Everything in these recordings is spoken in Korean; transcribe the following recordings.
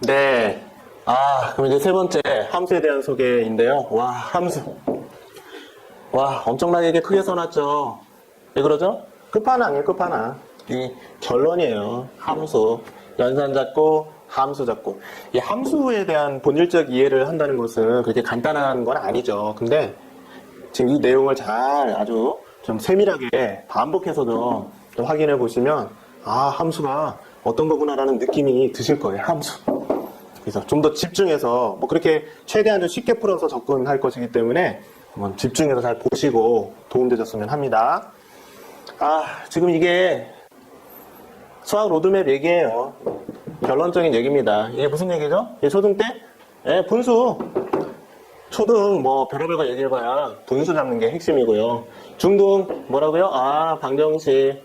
네. 그럼 이제 세 번째 함수에 대한 소개인데요. 와, 함수. 와, 엄청나게 이게 크게 써놨죠. 왜 그러죠? 끝판왕이에요, 끝판왕. 이 결론이에요. 함수. 연산 잡고, 함수 잡고. 이 함수에 대한 본질적 이해를 한다는 것은 그렇게 간단한 건 아니죠. 근데 지금 이 내용을 잘 아주 좀 세밀하게 반복해서 좀 확인해 보시면, 함수가 어떤 거구나라는 느낌이 드실 거예요, 함수. 그래서 좀 더 집중해서, 뭐 그렇게 최대한 좀 쉽게 풀어서 접근할 것이기 때문에 한번 집중해서 잘 보시고 도움되셨으면 합니다. 지금 이게 수학 로드맵 얘기예요. 결론적인 얘기입니다. 이게 무슨 얘기죠? 이게 초등 때? 분수. 초등 뭐 별의별 거 얘기해봐야 분수 잡는 게 핵심이고요. 중등 뭐라고요? 방정식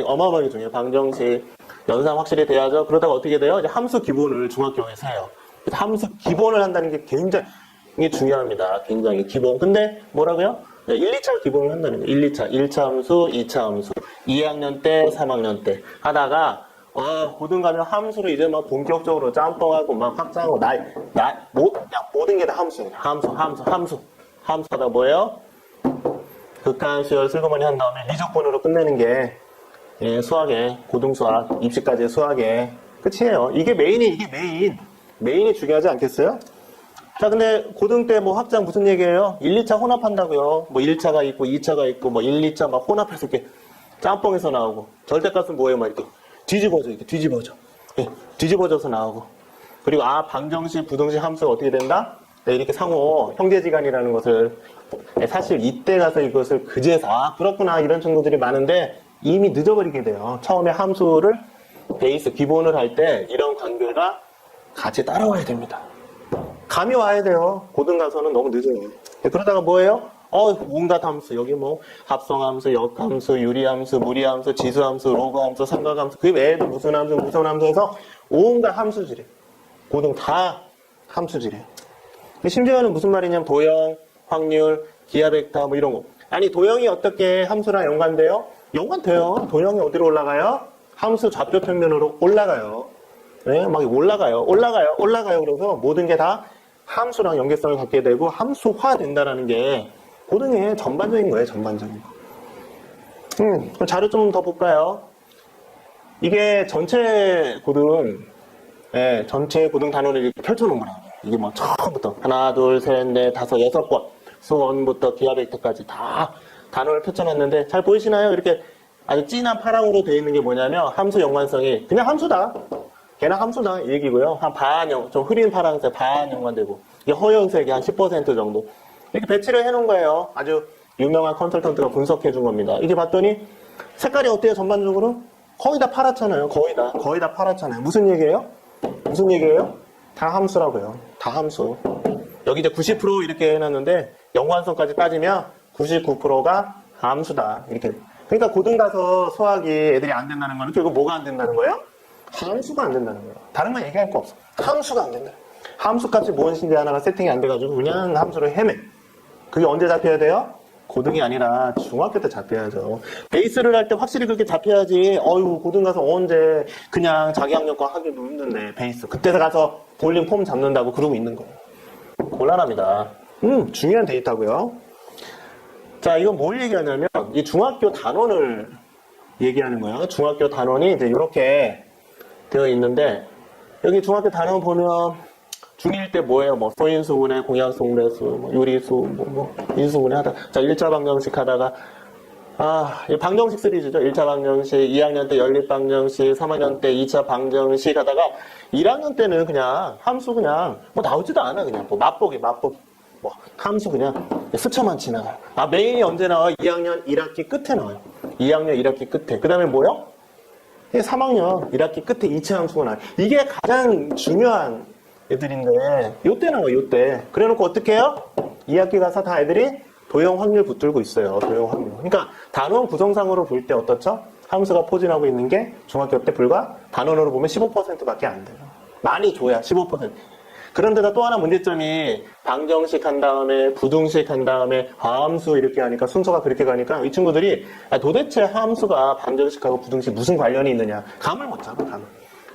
어마어마하게 중요해요. 방정식 연산 확실히 돼야죠. 그러다가 어떻게 돼요? 이제 함수 기본을 중학교에서 해요. 함수 기본을 한다는 게 굉장히 중요합니다. 굉장히 기본. 근데 뭐라고요? 1, 2차 기본을 한다는 거예요. 1, 2차. 1차 함수, 2차 함수. 2학년 때, 3학년 때 하다가 고등 가면 함수를 이제 막 본격적으로 짬뽕하고 막 확장하고 모든 게 다 함수예요. 함수 하다 뭐예요? 극한 수열 슬그머니 한 다음에 리적분으로 끝내는 게 수학의 고등수학 입시까지의 수학의 끝이에요. 이게 메인이 중요하지 않겠어요? 자, 근데 고등 때 뭐 확장 무슨 얘기예요? 1, 2차 혼합한다고요. 뭐 1차가 있고 2차가 있고 뭐 1, 2차 막 혼합해서 이렇게 짬뽕해서 나오고 절대값은 뭐예요? 막 이렇게 뒤집어져서 나오고. 그리고 방정식, 부등식 함수가 어떻게 된다? 이렇게 상호 형제지간이라는 것을 사실 이때 가서 이것을 그제서 그렇구나 이런 친구들이 많은데 이미 늦어버리게 돼요. 처음에 함수를 베이스 기본을 할 때 이런 관계가 같이 따라와야 됩니다. 감이 와야 돼요. 고등 가서는 너무 늦어요. 그러다가 뭐예요? 온갖 함수, 여기 뭐 합성함수, 역함수, 유리함수, 무리함수, 지수함수, 로그함수, 삼각함수, 그 외에도 무슨 함수 해서 온갖 함수지래. 고등 다 함수지래. 심지어는 무슨 말이냐면 도형, 확률, 기하 벡터 뭐 이런 거. 아니 도형이 어떻게 함수랑 연관돼요? 연관돼요. 도형이 어디로 올라가요? 함수 좌표 평면으로 올라가요. 네, 막 올라가요. 그래서 모든 게 다 함수랑 연계성을 갖게 되고 함수화 된다라는 게 고등의 전반적인 거예요. 전반적인 거. 그럼 자료 좀 더 볼까요? 이게 전체 고등 단원을 이렇게 펼쳐놓은 거라고. 이게 뭐 처음부터 하나, 둘, 셋, 넷, 다섯, 6번 수원부터 기하 벡터까지 다 단원을 펼쳐놨는데 잘 보이시나요? 이렇게 아주 진한 파랑으로 되어 있는 게 뭐냐면 함수 연관성이 그냥 함수다. 걔는 함수다 이 얘기고요. 좀 흐린 파란색 반 연관되고 이게 허연색이 한 10% 정도 이렇게 배치를 해놓은 거예요. 아주 유명한 컨설턴트가 분석해 준 겁니다. 이게 봤더니 색깔이 어때요? 전반적으로? 거의 다 파랗잖아요. 거의 다 파랗잖아요. 무슨 얘기예요? 다 함수라고요. 다 함수. 여기 이제 90% 이렇게 해놨는데 연관성까지 따지면 99%가 함수다. 이렇게. 그러니까 고등 가서 수학이 애들이 안 된다는 거는 결국 뭐가 안 된다는 거예요? 함수가 안 된다는 거예요. 다른 건 얘기할 거 없어. 함수가 안 된다. 함수값이 무엇인지 하나가 세팅이 안 돼가지고 그냥 함수를 헤매. 그게 언제 잡혀야 돼요? 고등이 아니라 중학교 때 잡혀야죠. 베이스를 할 때 확실히 그렇게 잡혀야지. 고등 가서 언제 그냥 자기 학력과 하기도 힘든데 베이스. 그때 가서 볼링 폼 잡는다고 그러고 있는 거예요. 곤란합니다. 중요한 데이터고요. 자, 이건 뭘 얘기하냐면 이 중학교 단원을 얘기하는 거예요. 중학교 단원이 이제 이렇게 되어 있는데 여기 중학교 단원 보면 중1 때 뭐예요? 뭐 소인수분해, 공약수분해수, 뭐 유리수, 인수분해 하다가 자 1차 방정식 하다가 이 방정식 시리즈죠. 1차 방정식, 2학년 때 연립방정식, 3학년 때 2차 방정식 하다가 1학년 때는 그냥 함수 그냥 뭐 나오지도 않아. 그냥 뭐 맛보기 뭐 함수 그냥 스쳐만 지나가요. 메인이 언제 나와요? 2학년 1학기 끝에 나와요. 2학년 1학기 끝에. 그 다음에 뭐요? 3학년 1학기 끝에 2차 함수가 나와요. 이게 가장 중요한 애들인데 요때 나와요. 요때. 그래놓고 어떻게 해요? 2학기 가서 다 애들이 도형 확률 붙들고 있어요. 도형 확률. 그러니까 단원 구성상으로 볼 때 어떻죠? 함수가 포진하고 있는 게 중학교 때 불과 단원으로 보면 15%밖에 안 돼요. 많이 줘야 15%. 그런데다 또 하나 문제점이 방정식 한 다음에 부등식 한 다음에 함수 이렇게 하니까 순서가 그렇게 가니까 이 친구들이 도대체 함수가 방정식하고 부등식 무슨 관련이 있느냐 감을 못 잡아. 감을.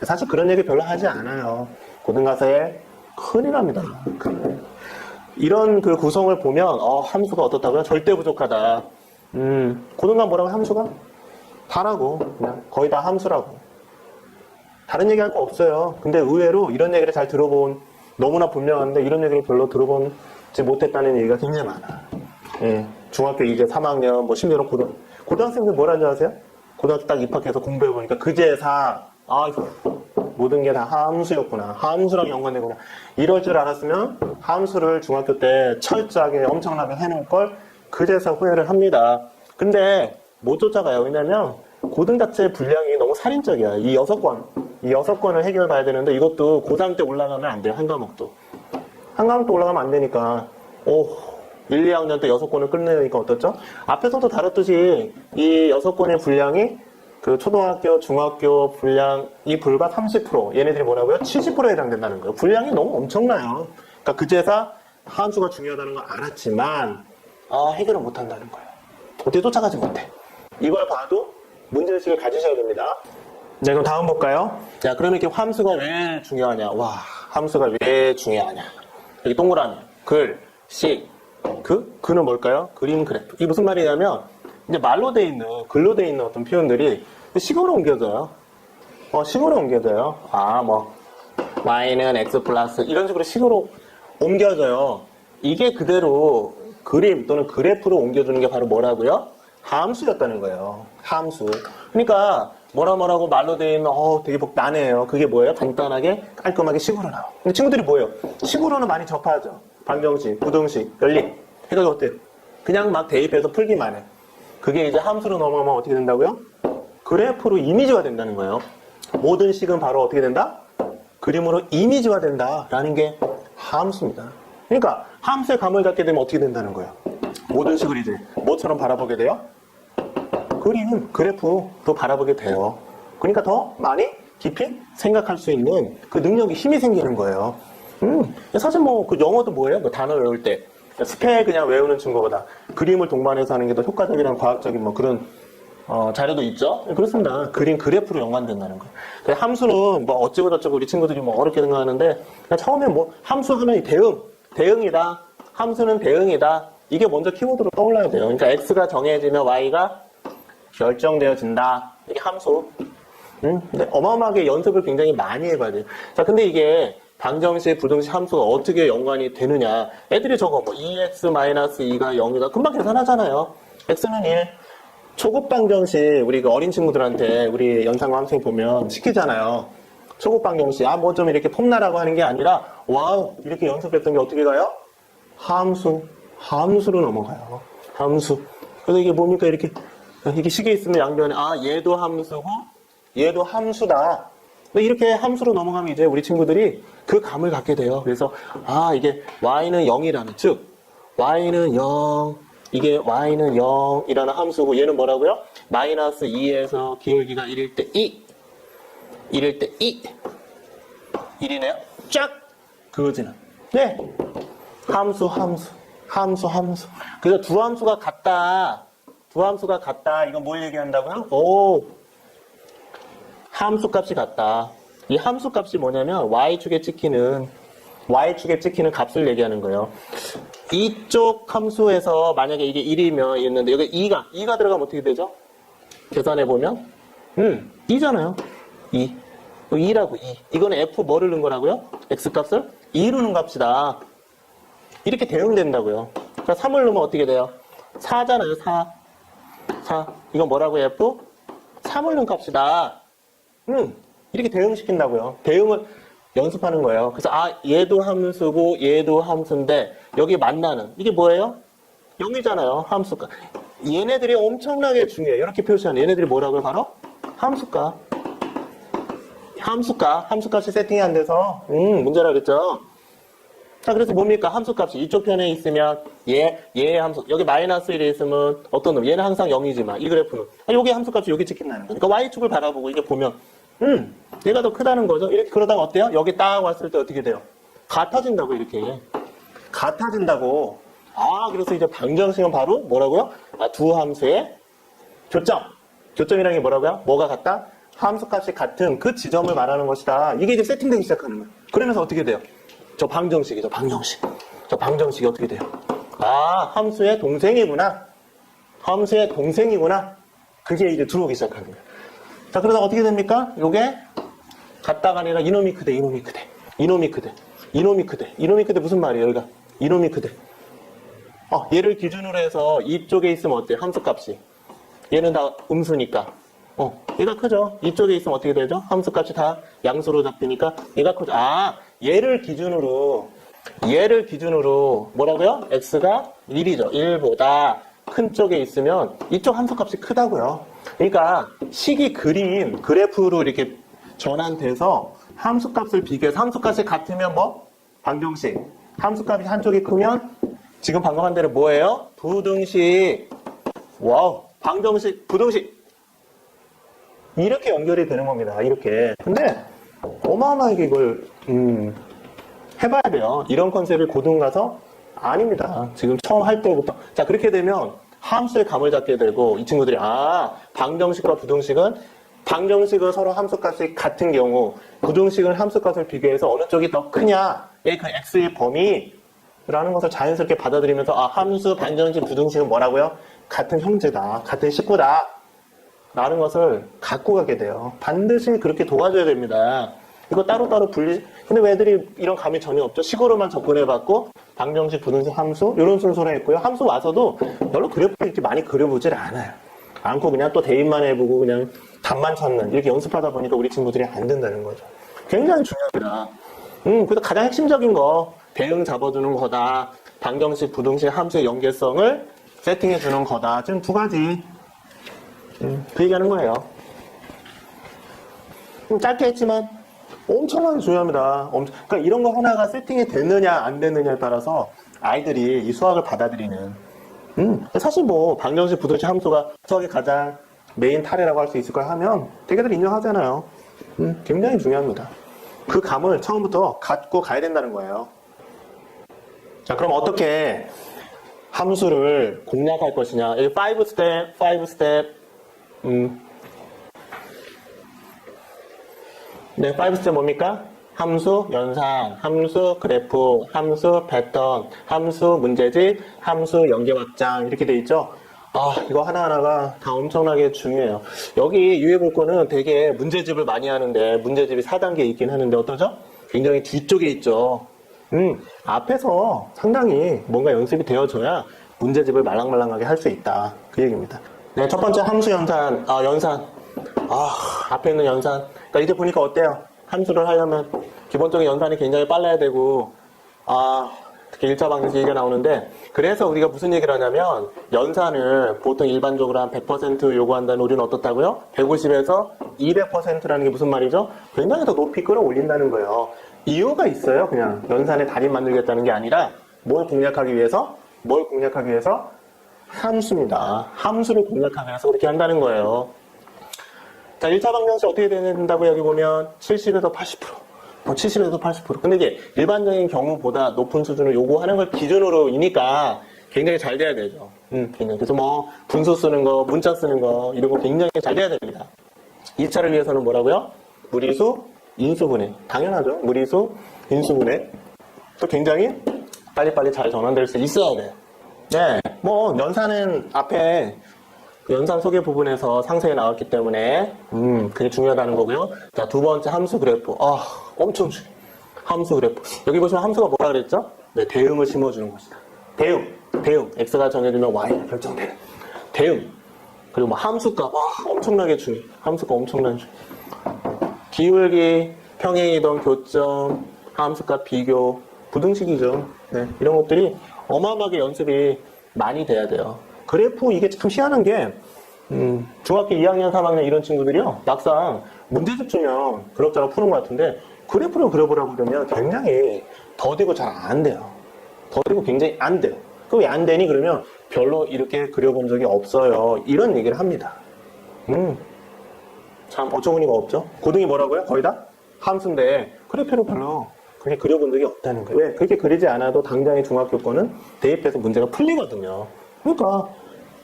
사실 그런 얘기 별로 하지 않아요. 고등가사에 큰일 납니다. 이런 그 구성을 보면 함수가 어떻다고요? 절대 부족하다. 고등가 뭐라고 함수가? 다라고. 그냥 거의 다 함수라고. 다른 얘기할 거 없어요. 근데 의외로 이런 얘기를 잘 들어본, 너무나 분명한데 이런 얘기를 별로 들어보지 못했다는 얘기가 굉장히 많아. 예, 중학교 이제 3학년, 뭐 심지어는 고등학생들 뭐라는 줄 아세요? 고등학교 딱 입학해서 공부해보니까 그제사, 모든 게 다 함수였구나. 함수랑 연관되구나. 이럴 줄 알았으면 함수를 중학교 때 철저하게 엄청나게 해놓을 걸 그제서 후회를 합니다. 근데 못 쫓아가요. 왜냐면 고등 자체 분량이 너무 살인적이야. 이 6권을 해결해 봐야 되는데 이것도 고3 때 올라가면 안 돼요. 한 과목도. 한 과목도 올라가면 안 되니까 1, 2학년 때 6권을 끝내니까 어떻죠? 앞에서도 다뤘듯이 이 6권의 분량이 그 초등학교, 중학교 분량이 불과 30%, 얘네들이 뭐라고요? 70%에 해당된다는 거예요. 분량이 너무 엄청나요. 그러니까 그제사 함수가 중요하다는 걸 알았지만 해결을 못 한다는 거예요. 어떻게 쫓아가지 못해. 이걸 봐도 문제의식을 가지셔야 됩니다. 자, 그럼 다음 볼까요? 자, 그러면 이렇게 함수가 왜 중요하냐? 함수가 왜 중요하냐? 여기 동그라미, 글, 식, 그는 뭘까요? 그림, 그래프. 이게 무슨 말이냐면 이제 말로 돼 있는, 글로 돼 있는 어떤 표현들이 식으로 옮겨져요. 식으로 옮겨져요. y는 x 플러스 이런 식으로 식으로 옮겨져요. 이게 그대로 그림 또는 그래프로 옮겨주는 게 바로 뭐라고요? 함수였다는 거예요. 함수. 그러니까 뭐라고 말로 되어 있는 되게 난해해요. 그게 뭐예요? 간단하게 깔끔하게 식으로 나와. 근데 친구들이 뭐예요? 식으로는 많이 접하죠. 방정식, 부등식, 연립. 해가지고 어때요? 그냥 막 대입해서 풀기만 해. 그게 이제 함수로 넘어가면 어떻게 된다고요? 그래프로 이미지화 된다는 거예요. 모든 식은 바로 어떻게 된다? 그림으로 이미지화 된다라는 게 함수입니다. 그러니까 함수의 감을 갖게 되면 어떻게 된다는 거예요? 모든 식을 이제 뭐처럼 바라보게 돼요? 그림, 그래프로 바라보게 돼요. 그러니까 더 많이 깊이 생각할 수 있는 그 능력이 힘이 생기는 거예요. 사실 그 영어도 뭐예요? 단어 외울 때 스펠 그냥 외우는 친구보다 그림을 동반해서 하는 게 더 효과적이라는 과학적인 그런 자료도 있죠? 그렇습니다. 그림, 그래프로 연관된다는 거예요. 함수는 어찌고 저쩌고 우리 친구들이 어렵게 생각하는데 처음에 함수 하면 대응이다. 함수는 대응이다. 이게 먼저 키워드로 떠올라야 돼요. 그러니까 x가 정해지면 y가 결정되어진다. 이게 함수. 근데 어마어마하게 연습을 굉장히 많이 해봐야 돼요. 자, 근데 이게 방정식, 부등식 함수가 어떻게 연관이 되느냐. 애들이 저거 2x-2가 0이다. 금방 계산하잖아요. x는 1. 초급 방정식, 우리 어린 친구들한테 우리 연상과 함수에 보면 시키잖아요. 초급 방정식, 좀 이렇게 폼나라고 하는 게 아니라, 이렇게 연습했던 게 어떻게 가요? 함수로 넘어가요. 함수. 그래서 이게 뭡니까? 이렇게 식이 있으면 양변에, 얘도 함수고, 얘도 함수다. 이렇게 함수로 넘어가면 이제 우리 친구들이 그 감을 갖게 돼요. 그래서, 이게 y는 0이라는, 즉, y는 0, 이게 y는 0이라는 함수고, 얘는 뭐라고요? 마이너스 2에서 기울기가 1일 때 2. 1일 때 2. 1이네요? 쫙! 그거지는. 네. 함수. 그래서 두 함수가 같다. 이건 뭘 얘기한다고요? 함수 값이 같다. 이 함수 값이 뭐냐면 y축에 찍히는 값을 얘기하는 거예요. 이쪽 함수에서 만약에 이게 1이면 있는데 여기 2가 들어가면 어떻게 되죠? 계산해보면 2잖아요. 2라고 2. 이거는 f 뭐를 넣은 거라고요? x 값을 2로 넣은 값이다. 이렇게 대응된다고요. 그러니까 3을 넣으면 어떻게 돼요? 4잖아요. 4. 이건 뭐라고요? f? 3을 넣은 값이다. 이렇게 대응시킨다고요. 대응을 연습하는 거예요. 그래서 얘도 함수고 얘도 함수인데 여기 만나는 이게 뭐예요? 0이잖아요. 함수값. 얘네들이 엄청나게 중요해요. 이렇게 표시하는 얘네들이 뭐라고요? 바로 함수값. 함수값이 세팅이 안 돼서 문제라 그랬죠. 자, 그래서 뭡니까? 함수값이 이쪽 편에 있으면 얘의 함수, 여기 마이너스 1에 있으면 어떤 놈? 얘는 항상 0이지만 이 그래프는 여기 함수값이 여기 찍힌다는 거예요. 그러니까 y축을 바라보고 이게 보면 얘가 더 크다는 거죠. 이렇게 그러다가 어때요? 여기 딱 왔을 때 어떻게 돼요? 같아진다고 이렇게. 같아진다고. 그래서 이제 방정식은 바로 뭐라고요? 두 함수의 교점. 교점이라는 게 뭐라고요? 뭐가 같다? 함수값이 같은 그 지점을 말하는 것이다. 이게 이제 세팅되기 시작하는 거예요. 그러면서 어떻게 돼요? 저 방정식이죠, 방정식. 저 방정식이 어떻게 돼요? 아, 함수의 동생이구나. 함수의 동생이구나. 그게 이제 들어오기 시작하는 거예요. 자, 그러다 어떻게 됩니까? 요게 같다가 아니라 이놈이 크대, 이놈이 크대. 이놈이 크대. 이놈이 크대. 이놈이 크대 무슨 말이에요, 여기가? 이놈이 크대. 얘를 기준으로 해서 이쪽에 있으면 어때요? 함수값이. 얘는 다 음수니까. 얘가 크죠? 이쪽에 있으면 어떻게 되죠? 함수값이 다 양수로 잡히니까 얘가 크죠? 아, 얘를 기준으로 뭐라고요? x가 1이죠. 1보다 큰 쪽에 있으면 이쪽 함수값이 크다고요. 그러니까 식이 그린 그래프로 이렇게 전환돼서 함수값을 비교해서 함수값이 같으면 뭐? 방정식. 함수값이 한쪽이 크면 지금 방금 한 대로 뭐예요? 부등식. 와우. 방정식, 부등식. 이렇게 연결이 되는 겁니다. 이렇게. 근데 어마어마하게 이걸 해봐야 돼요. 이런 컨셉을 고등 가서 아닙니다. 지금 처음 할 때부터. 자, 그렇게 되면 함수의 감을 잡게 되고 이 친구들이 방정식과 부등식은 서로 함수값이 같은 경우 부등식은 함수값을 비교해서 어느 쪽이 더 크냐의 그 x의 범위라는 것을 자연스럽게 받아들이면서 함수, 방정식, 부등식은 뭐라고요? 같은 형제다. 같은 식구다. 라는 것을 갖고 가게 돼요. 반드시 그렇게 도와줘야 됩니다. 이거 따로따로 근데 왜 애들이 이런 감이 전혀 없죠? 식으로만 접근해봤고 방정식, 부등식, 함수 이런 순서로 했고요. 함수 와서도 별로 그래프 이렇게 많이 그려보질 않아요. 않고 그냥 또 대입만 해보고 그냥 답만 찾는 이렇게 연습하다 보니까 우리 친구들이 안 된다는 거죠. 굉장히 중요합니다. 그래서 가장 핵심적인 거 대응 잡아주는 거다. 방정식, 부등식, 함수의 연계성을 세팅해주는 거다. 지금 두 가지 그 얘기하는 거예요. 짧게 했지만 엄청나게 중요합니다. 그러니까 이런 거 하나가 세팅이 됐느냐 안 됐느냐에 따라서 아이들이 이 수학을 받아들이는 사실 뭐 방정식, 부등식, 함수가 수학의 가장 메인 탈이라고 할 수 있을 거야 하면 되게들 인정하잖아요. 굉장히 중요합니다. 그 감을 처음부터 갖고 가야 된다는 거예요. 자, 그럼 어떻게 함수를 공략할 것이냐. 여기 5스텝 네, 5스텝 뭡니까? 함수 연산, 함수 그래프, 함수 패턴, 함수 문제집, 함수 연계 확장 이렇게 돼 있죠? 이거 하나하나가 다 엄청나게 중요해요. 여기 유해 볼 거는 되게 문제집을 많이 하는데 문제집이 4단계 있긴 하는데 어떠죠? 굉장히 뒤쪽에 있죠. 앞에서 상당히 뭔가 연습이 되어줘야 문제집을 말랑말랑하게 할 수 있다. 그 얘기입니다. 네, 첫 번째 함수 연산. 앞에 있는 연산. 그러니까 이제 보니까 어때요? 함수를 하려면 기본적인 연산이 굉장히 빨라야 되고, 특히 1차 방정식 얘기가 나오는데, 그래서 우리가 무슨 얘기를 하냐면, 연산을 보통 일반적으로 한 100% 요구한다는 우리는 어떻다고요? 150에서 200%라는 게 무슨 말이죠? 굉장히 더 높이 끌어올린다는 거예요. 이유가 있어요. 그냥 연산에 달인 만들겠다는 게 아니라, 뭘 공략하기 위해서? 함수입니다. 함수를 공략하기 위해서 그렇게 한다는 거예요. 자, 1차 방정식 어떻게 된다고 여기 보면 70에서 80%. 70에서 80%. 근데 이게 일반적인 경우보다 높은 수준을 요구하는 걸 기준으로이니까 굉장히 잘 돼야 되죠. 그래서 뭐 분수 쓰는 거, 문자 쓰는 거 이런 거 굉장히 잘 돼야 됩니다. 2차를 위해서는 뭐라고요? 무리수, 인수분해. 당연하죠. 무리수, 인수분해. 또 굉장히 빨리빨리 잘 전환될 수 있어야 돼요. 네, 뭐 연산은 앞에 그 연산 소개 부분에서 상세히 나왔기 때문에 그게 중요하다는 거고요. 자, 두 번째 함수 그래프. 엄청 중요해요. 함수 그래프. 여기 보시면 함수가 뭐라 그랬죠? 네, 대응을 심어주는 것이다. 대응. x가 정해지면 y가 결정되는. 대응. 그리고 뭐 함수값. 엄청나게 중요해. 함수값 엄청나게 중요해. 기울기, 평행이동, 교점, 함수값 비교, 부등식이죠. 네, 이런 것들이 어마어마하게 연습이 많이 돼야 돼요. 그래프 이게 참 희한한 게 중학교 2학년, 3학년 이런 친구들이요. 막상 문제집 주면 그럭저럭 푸는 것 같은데 그래프를 그려보라고 그러면 굉장히 더디고 잘 안 돼요. 더디고 굉장히 안 돼요. 그 왜 안 되니? 그러면 별로 이렇게 그려본 적이 없어요. 이런 얘기를 합니다. 참 어처구니가 없죠. 고등이 뭐라고요? 거의 다 함수인데 그래프를 별로 그렇게 그려본 적이 없다는 거예요. 왜? 그렇게 그리지 않아도 당장의 중학교 거는 대입해서 문제가 풀리거든요. 그러니까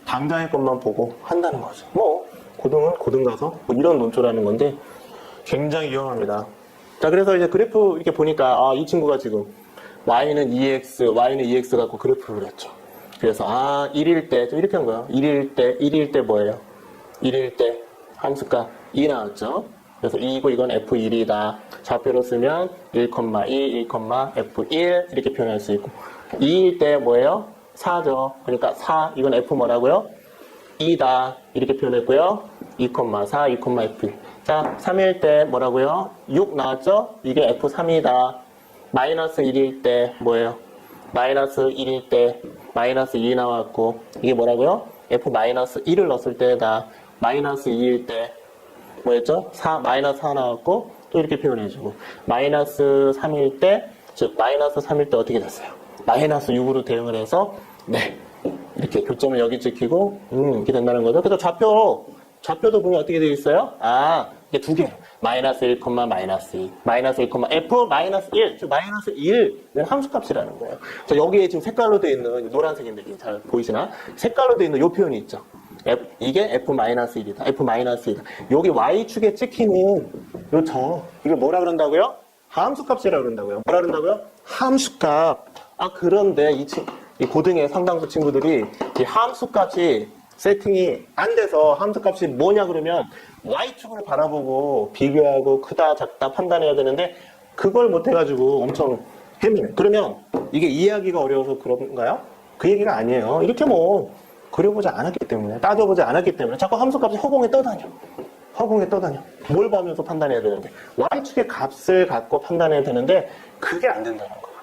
당장의 것만 보고 한다는 거죠. 뭐 고등은 고등 가서 뭐 이런 논조라는 건데 굉장히 위험합니다. 자, 그래서 이제 그래프 이렇게 보니까 이 친구가 지금 y는 2x 갖고 그래프를 그렸죠. 그래서 1일 때 좀 이렇게 한 거예요. 1일 때 뭐예요? 1일 때 함수가 2 나왔죠. 그래서 2이고 이건 f1이다. 좌표로 쓰면 1,2, 1,f1 이렇게 표현할 수 있고 2일 때 뭐예요? 4죠. 그러니까 4, 이건 f 뭐라고요? 2다. 이렇게 표현했고요. 2,4, 2,f1. 자, 3일 때 뭐라고요? 6 나왔죠? 이게 f3이다. 마이너스 1일 때 뭐예요? 마이너스 1일 때 마이너스 2 나왔고 이게 뭐라고요? f-1을 넣었을 때다. 마이너스 2일 때 뭐였죠? 마이너스 4 나왔고 또 이렇게 표현해주고 마이너스 3일 때, 즉 마이너스 3일 때 어떻게 됐어요? 마이너스 6으로 대응을 해서 네 이렇게 교점을 여기 찍히고 이렇게 된다는 거죠. 그래서 좌표도 보면 어떻게 되어 있어요? 이게 두 개. 마이너스 1, 마이너스 2. 마이너스 1, f 마이너스 1. 즉 마이너스 1은 함수값이라는 거예요. 자, 여기에 지금 색깔로 되어 있는 노란색인데 잘 보이시나? 색깔로 되어 있는 이 표현이 있죠. 이게 f-1이다. f-2다. 여기 y축에 찍히는 이걸 뭐라 그런다고요? 함수값이라 그런다고요. 뭐라 그런다고요? 함수값. 그런데 이 고등의 상당수 친구들이 이 함수값이 세팅이 안 돼서 함수값이 뭐냐 그러면 y축을 바라보고 비교하고 크다 작다 판단해야 되는데 그걸 못해가지고 엄청 헤매요. 그러면 이게 이해하기가 어려워서 그런가요? 그 얘기가 아니에요. 이렇게 뭐 그려보지 않았기 때문에 따져보지 않았기 때문에 자꾸 함수값이 허공에 떠다녀. 뭘 보면서 판단해야 되는데 y축의 값을 갖고 판단해야 되는데 그게 안 된다는 거야.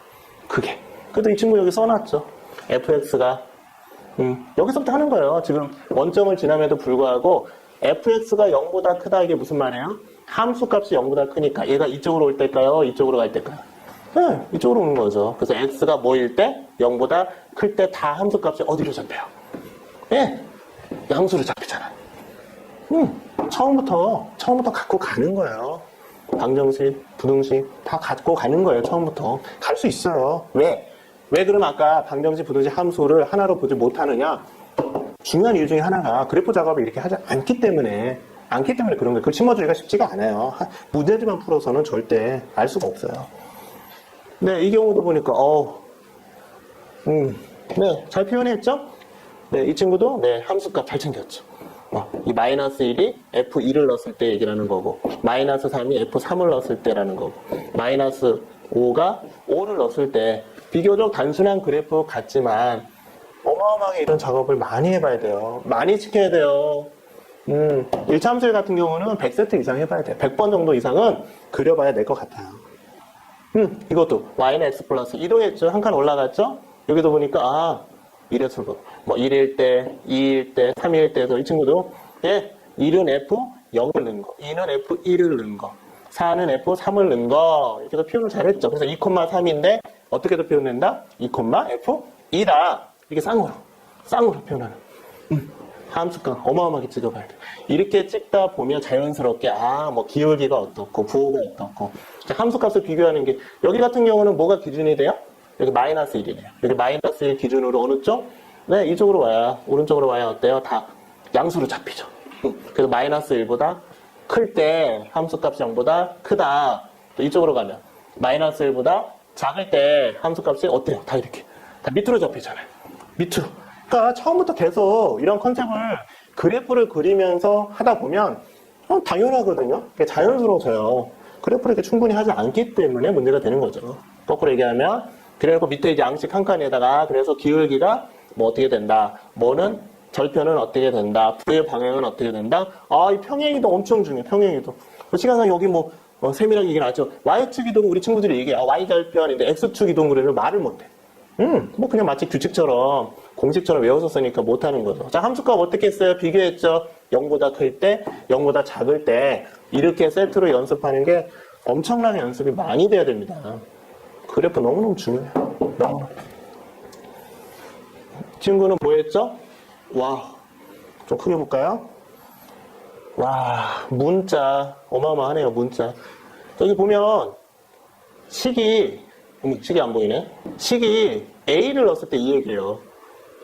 그게. 그래도 이 친구 여기 써놨죠. fx가 여기서부터 하는 거예요. 지금 원점을 지남에도 불구하고 fx가 0보다 크다 이게 무슨 말이에요? 함수값이 0보다 크니까 얘가 이쪽으로 올 때일까요? 이쪽으로 갈 때일까요? 네, 이쪽으로 오는 거죠. 그래서 x가 뭐일 때? 0보다 클 때 다 함수값이 어디로 잡혀요? 예, 양수로 잡히잖아. 처음부터 갖고 가는 거예요. 방정식, 부등식 다 갖고 가는 거예요. 처음부터 갈 수 있어요. 왜 그럼 아까 방정식, 부등식 함수를 하나로 보지 못하느냐? 중요한 이유 중에 하나가 그래프 작업을 이렇게 하지 않기 때문에 그런 거예요. 그걸 심어주기가 쉽지가 않아요. 문제지만 풀어서는 절대 알 수가 없어요. 네, 이 경우도 보니까 네, 잘 표현했죠? 네, 이 친구도 네, 함수값 잘 챙겼죠. 이 마이너스 1이 f2를 넣었을 때 얘기라는 거고 마이너스 3이 f3을 넣었을 때라는 거고 마이너스 5가 5를 넣었을 때 비교적 단순한 그래프 같지만 어마어마하게 이런 작업을 많이 해봐야 돼요. 많이 지켜야 돼요. 1차 함수일 같은 경우는 100세트 이상 해봐야 돼요. 100번 정도 이상은 그려봐야 될 것 같아요. 이것도 y는 x 플러스 이동했죠. 한 칸 올라갔죠. 여기도 보니까 이래서 뭐 1일 때, 2일 때, 3일 때도 이 친구도 1은 f0을 넣은 거, 2는 f1을 넣은 거, 4는 f3을 넣은 거 이렇게 표현을 잘했죠. 그래서 2,3인데 어떻게도 표현된다? 2,f2다. 이게 쌍으로 표현하는 함수값 어마어마하게 찍어봐야 돼. 이렇게 찍다 보면 자연스럽게 뭐 기울기가 어떻고 부호가 어떻고 함수값을 비교하는 게 여기 같은 경우는 뭐가 기준이 돼요? 여기 마이너스 1이네요. 여기 마이너스 1 기준으로 어느 쪽? 네, 이쪽으로 와야 오른쪽으로 와야 어때요? 다 양수로 잡히죠. 그래서 마이너스 1보다 클 때 함수값이 0보다 크다. 또 이쪽으로 가면 마이너스 1보다 작을 때 함수값이 어때요? 다 이렇게 다 밑으로 잡히잖아요. 밑으로. 그러니까 처음부터 계속 이런 컨셉을 그래프를 그리면서 하다 보면 당연하거든요. 자연스러워져요. 그래프를 이렇게 충분히 하지 않기 때문에 문제가 되는 거죠. 거꾸로 얘기하면 그래서 밑에 이제 양식 한 칸에다가 그래서 기울기가 뭐 어떻게 된다. 뭐는 절편은 어떻게 된다. 부의 방향은 어떻게 된다. 이 평행이동 엄청 중요해. 평행이동. 시간상 여기 뭐 세밀하게 얘기는 하죠. Y축 이동 우리 친구들이 얘기해. Y절편인데 X축 이동 그러면 말을 못해. 뭐 그냥 마치 규칙처럼 공식처럼 외웠었으니까 못하는 거죠. 자, 함수값 어떻게 했어요? 비교했죠. 0보다 클 때, 0보다 작을 때 이렇게 세트로 연습하는 게 엄청나게 연습이 많이 돼야 됩니다. 그래프 너무너무 중요해요. 너무. 친구는 뭐 했죠? 좀 크게 볼까요? 문자 어마어마하네요. 문자. 여기 보면 식이 안 보이네. 식이 A를 넣었을 때 이 얘기예요.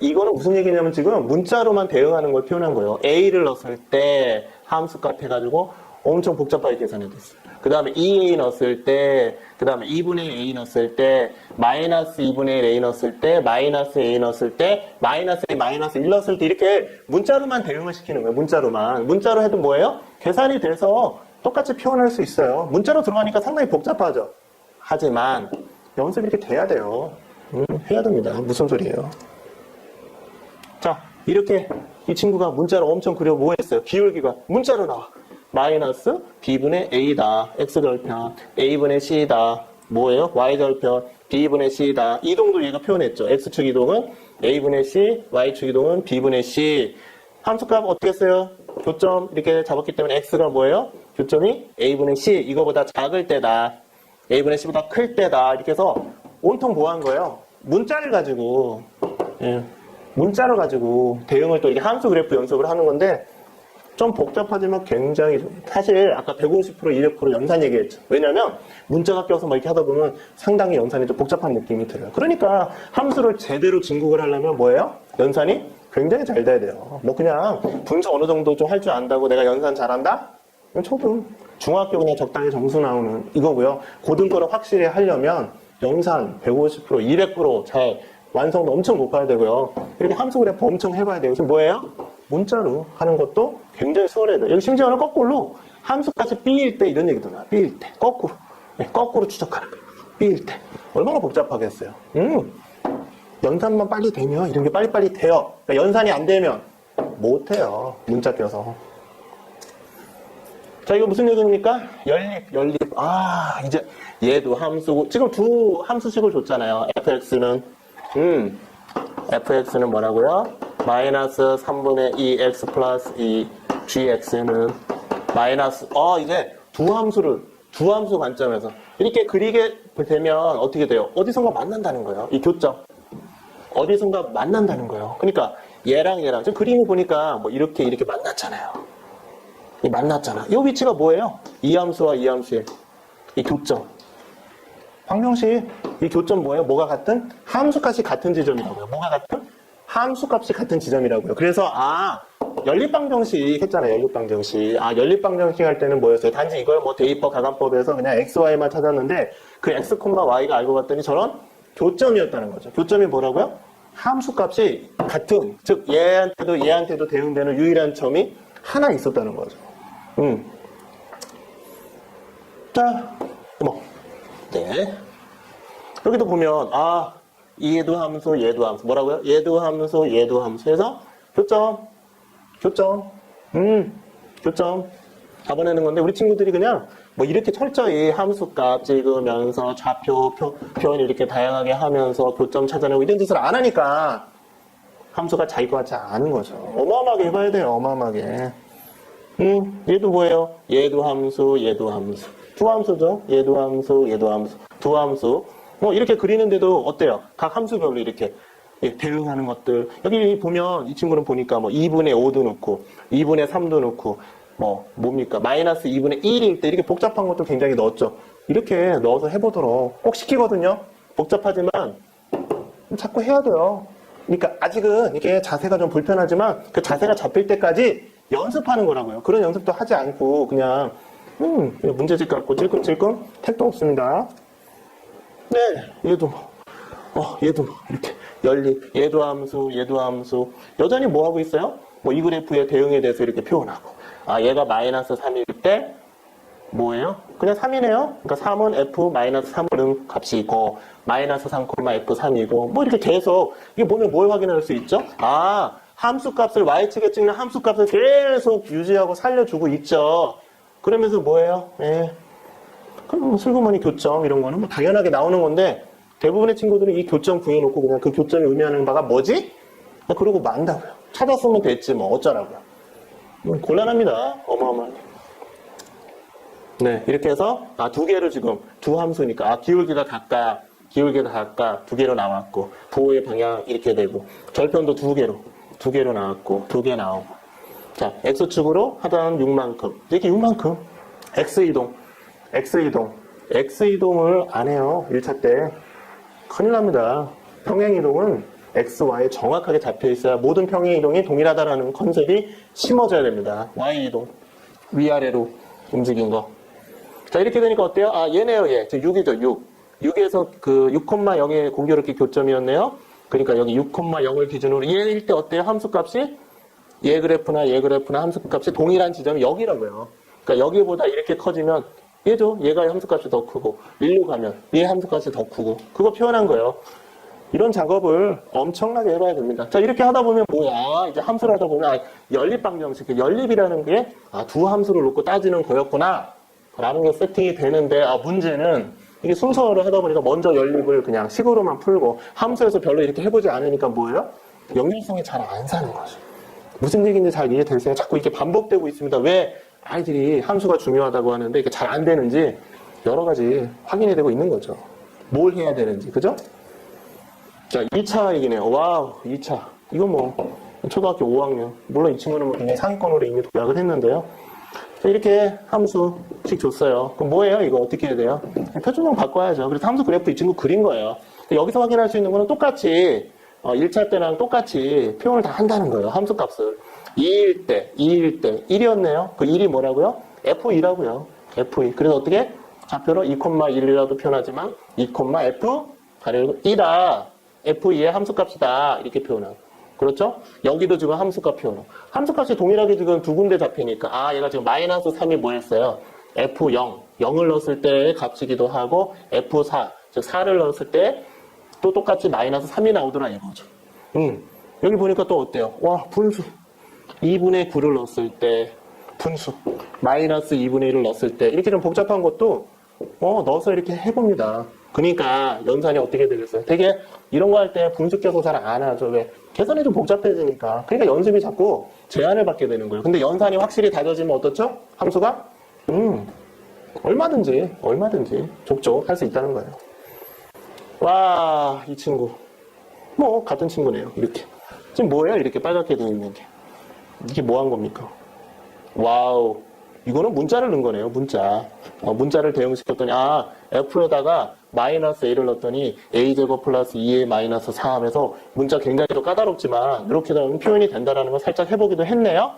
이거는 무슨 얘기냐면 지금 문자로만 대응하는 걸 표현한 거예요. A를 넣었을 때 함수값 해가지고 엄청 복잡하게 계산이 됐어요. 그 다음에 2A 넣었을 때, 그 다음에 2분의 A 넣었을 때, 마이너스 2분의 A 넣었을 때, 마이너스 A 넣었을 때, 마이너스 A, 마이너스 1 넣었을 때 이렇게 문자로만 대응을 시키는 거예요. 문자로만. 문자로 해도 뭐예요? 계산이 돼서 똑같이 표현할 수 있어요. 문자로 들어가니까 상당히 복잡하죠. 하지만 연습이 이렇게 돼야 돼요. 해야 됩니다. 무슨 소리예요? 자, 이렇게 이 친구가 문자로 엄청 그려 뭐 했어요? 기울기가 문자로 나와. 마이너스 b분의 a다. x절편. a분의 c다. 뭐예요? y절편. b분의 c다. 이동도 얘가 표현했죠. x축 이동은 a분의 c, y축 이동은 b분의 c. 함수값 어떻게 했어요? 교점 이렇게 잡았기 때문에 x가 뭐예요? 교점이 a분의 c. 이거보다 작을 때다. a분의 c보다 클 때다. 이렇게 해서 온통 뭐 한 거예요? 문자를 가지고, 문자를 가지고 대응을 또 이렇게 함수 그래프 연습을 하는 건데, 좀 복잡하지만 굉장히 사실 아까 150%, 200% 연산 얘기했죠. 왜냐면 문자가 껴서 막 이렇게 하다 보면 상당히 연산이 좀 복잡한 느낌이 들어요. 그러니까 함수를 제대로 진국을 하려면 뭐예요? 연산이 굉장히 잘 돼야 돼요. 뭐 그냥 분수 어느 정도 좀 할 줄 안다고 내가 연산 잘한다? 초등, 중학교 그냥 적당히 점수 나오는 이거고요. 고등거를 확실히 하려면 연산 150%, 200%잘 완성도 엄청 높아야 되고요. 이렇게 함수 그래프 엄청 해봐야 돼요. 지금 뭐예요? 문자로 하는 것도 굉장히 수월해야 돼요. 여기 심지어는 거꾸로 함수까지 B일 때 이런 얘기도 나와요. B일 때. 거꾸로. 네, 거꾸로 추적하는 거예요. B일 때. 얼마나 복잡하겠어요. 연산만 빨리 되면 이런 게 빨리빨리 돼요. 그러니까 연산이 안 되면 못해요. 문자 껴서. 자, 이거 무슨 얘기입니까? 연립. 아, 이제 얘도 함수고. 지금 두 함수식을 줬잖아요. fx는 뭐라고요? 마이너스 3분의 2x 플러스 2 gx는 마이너스, 이제 두 함수 관점에서 이렇게 그리게 되면 어떻게 돼요? 어디선가 만난다는 거예요. 이 교점. 어디선가 만난다는 거예요. 그러니까 얘랑 지금 그림을 보니까 뭐 이렇게 만났잖아요. 만났잖아. 이 위치가 뭐예요? 이 함수와 이 함수의 이 교점. 방정식, 이 교점 뭐예요? 뭐가 같은? 함수값이 같은 지점이라고요. 뭐가 같은? 함수값이 같은 지점이라고요. 그래서 연립방정식 했잖아요. 연립방정식. 연립방정식 할 때는 뭐였어요? 단지 이걸 뭐 대입법, 가감법에서 그냥 x, y만 찾았는데 그 x, y가 알고 봤더니 저런 교점이었다는 거죠. 교점이 뭐라고요? 함수값이 같은, 즉 얘한테도 대응되는 유일한 점이 하나 있었다는 거죠. 자, 네. 여기도 보면 얘도 함수, 얘도 함수. 뭐라고요? 얘도 함수, 얘도 함수. 해서 교점. 잡아내는 건데 우리 친구들이 그냥 뭐 이렇게 철저히 함수값 찍으면서 좌표, 표현 이렇게 다양하게 하면서 교점 찾아내고 이런 짓을 안 하니까 함수가 자기 것 같지 않은 거죠. 어마어마하게 해봐야 돼요. 어마어마하게. 얘도 뭐예요? 얘도 함수. 두 함수죠? 얘도 함수. 두 함수. 뭐 이렇게 그리는데도 어때요? 각 함수별로 이렇게 대응하는 것들. 여기 보면 이 친구는 보니까 뭐 2분의 5도 넣고 2분의 3도 넣고 뭡니까? 마이너스 2분의 1일 때 이렇게 복잡한 것도 굉장히 넣었죠. 이렇게 넣어서 해보도록 꼭 시키거든요. 복잡하지만 자꾸 해야 돼요. 그러니까 아직은 이게 자세가 좀 불편하지만 그 자세가 잡힐 때까지 연습하는 거라고요. 그런 연습도 하지 않고 그냥 문제집 갖고 찔끔찔끔 택도 없습니다. 네, 얘도 이렇게 연립, 얘도 함수. 여전히 뭐 하고 있어요? 이 그래프의 대응에 대해서 이렇게 표현하고. 얘가 마이너스 3일 때 뭐예요? 그냥 3이네요. 그러니까 3은 f-3은 값이고 마이너스 3, f3이고 뭐 이렇게 계속 이게 보면 뭘 확인할 수 있죠? 함수값을 y축에 찍는 함수값을 계속 유지하고 살려주고 있죠. 그러면서 뭐예요? 그럼 슬그머니 교점 이런 거는 뭐 당연하게 나오는 건데 대부분의 친구들은 이 교점 구해놓고 그냥 그 교점이 의미하는 바가 뭐지? 그러고 만다고요. 찾았으면 됐지 뭐 어쩌라고요. 곤란합니다. 어마어마하게. 네, 이렇게 해서 두 개를 지금 두 함수니까 기울기가 각각 두 개로 나왔고 부호의 방향 이렇게 되고 절편도 두 개로 나왔고 두 개 나오고 자 x축으로 하던 6만큼 이렇게 6만큼 x이동을 안 해요. 1차 때 큰일 납니다. 평행이동은 X, Y 정확하게 잡혀 있어야 모든 평행 이동이 동일하다라는 컨셉이 심어져야 됩니다. Y 이동. 위아래로 움직인 거. 자, 이렇게 되니까 어때요? 아, 얘네요, 얘. 저 6이죠, 6. 6에서 그 6,0의 공교롭게 교점이었네요. 그러니까 여기 6,0을 기준으로 얘일 때 어때요? 함수값이 얘 그래프나 함수값이 동일한 지점이 여기라고요. 그러니까 여기보다 이렇게 커지면 얘죠. 얘가 함수값이 더 크고 일로 가면 얘 함수값이 더 크고 그거 표현한 거예요. 이런 작업을 엄청나게 해봐야 됩니다. 자, 이렇게 하다 보면 뭐야? 이제 함수를 하다 보면 연립방정식, 연립이라는 게 두 함수를 놓고 따지는 거였구나 라는 게 세팅이 되는데 문제는 이게 순서를 하다 보니까 먼저 연립을 그냥 식으로만 풀고 함수에서 별로 이렇게 해보지 않으니까 뭐예요? 연결성이 잘 안 사는 거죠. 무슨 얘기인지 잘 이해되세요? 자꾸 이렇게 반복되고 있습니다. 왜 아이들이 함수가 중요하다고 하는데 이게 잘 안 되는지 여러 가지 확인이 되고 있는 거죠. 뭘 해야 되는지, 그죠? 자, 2차 얘기네요. 와우, 2차. 이거 뭐, 초등학교 5학년. 물론 이 친구는 뭐 굉장히 상위권으로 이미 도약을 했는데요. 자, 이렇게 함수식 줬어요. 그럼 뭐예요? 이거 어떻게 해야 돼요? 표준형 바꿔야죠. 그래서 함수 그래프 이 친구 그린 거예요. 여기서 확인할 수 있는 거는 똑같이 1차 때랑 똑같이 표현을 다 한다는 거예요. 함수 값을. 2일 때, 1이었네요. 그 1이 뭐라고요? F2라고요. F2. 그래서 어떻게? 좌표로 2,1이라도 표현하지만 2,F 가려고 1아 F2의 함수값이다. 이렇게 표현하고. 그렇죠? 여기도 지금 함수값 표현하고. 함수값이 동일하게 지금 두 군데 잡히니까 얘가 지금 마이너스 3이 뭐였어요? F0. 0을 넣었을 때의 값이기도 하고 F4. 즉 4를 넣었을 때 또 똑같이 마이너스 3이 나오더라 이거죠. 여기 보니까 또 어때요? 와, 분수. 2분의 9를 넣었을 때 분수. 마이너스 2분의 1을 넣었을 때 이렇게 좀 복잡한 것도 넣어서 이렇게 해봅니다. 그러니까 연산이 어떻게 되겠어요? 되게 이런 거 할 때 분수 껴서 잘 안 하죠. 왜? 계산이 좀 복잡해지니까. 그러니까 연습이 자꾸 제한을 받게 되는 거예요. 근데 연산이 확실히 다져지면 어떻죠? 함수가? 얼마든지 족족 할 수 있다는 거예요. 와, 이 친구. 뭐 같은 친구네요. 이렇게. 지금 뭐예요? 이렇게 빨갛게 되어 있는 게. 이게 뭐 한 겁니까? 와우. 이거는 문자를 넣은 거네요. 문자를 대응시켰더니 F에다가 마이너스 A를 넣었더니 A제곱 플러스 2A 마이너스 4 하면서 문자 굉장히 좀 까다롭지만 이렇게 되면 표현이 된다는 걸 살짝 해보기도 했네요.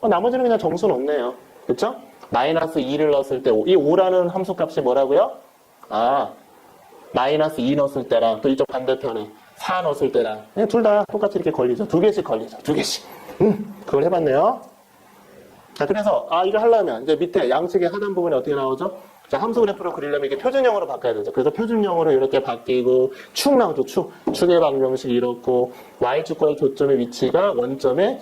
나머지는 그냥 점수 넣네요. 그쵸? 마이너스 2를 넣었을 때 이 5라는 함수값이 뭐라고요? 마이너스 2 넣었을 때랑 또 이쪽 반대편에 4 넣었을 때랑 둘 다 똑같이 이렇게 걸리죠. 두 개씩. 그걸 해봤네요. 자, 그래서 이거 하려면 이제 밑에 양측의 하단 부분이 어떻게 나오죠? 자, 함수 그래프로 그리려면 이게 표준형으로 바꿔야 되죠. 그래서 표준형으로 이렇게 바뀌고 축 나오죠. 축의 방정식이 이렇고 Y축과의 교점의 위치가 원점의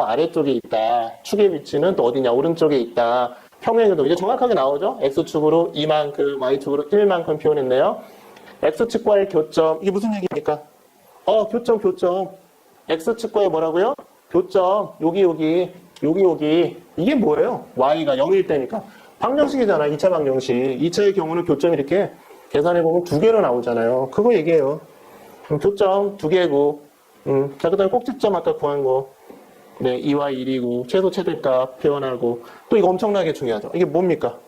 아래쪽에 있다. 축의 위치는 또 어디냐? 오른쪽에 있다. 평행이동 이제 정확하게 나오죠. X축으로 2만큼, Y축으로 1만큼 표현했네요. X축과의 교점 이게 무슨 얘기입니까? 교점. X축과의 뭐라고요? 교점 여기 이게 뭐예요? Y가 0일 때니까 방정식이잖아. 2차 방정식. 2차의 경우는 교점이 이렇게 계산해보면 2개로 나오잖아요. 그거 얘기해요. 교점 2개고 자, 그 다음에 꼭지점 아까 구한 거 2와 1이고 최소 최대값 표현하고 또 이거 엄청나게 중요하죠. 이게 뭡니까?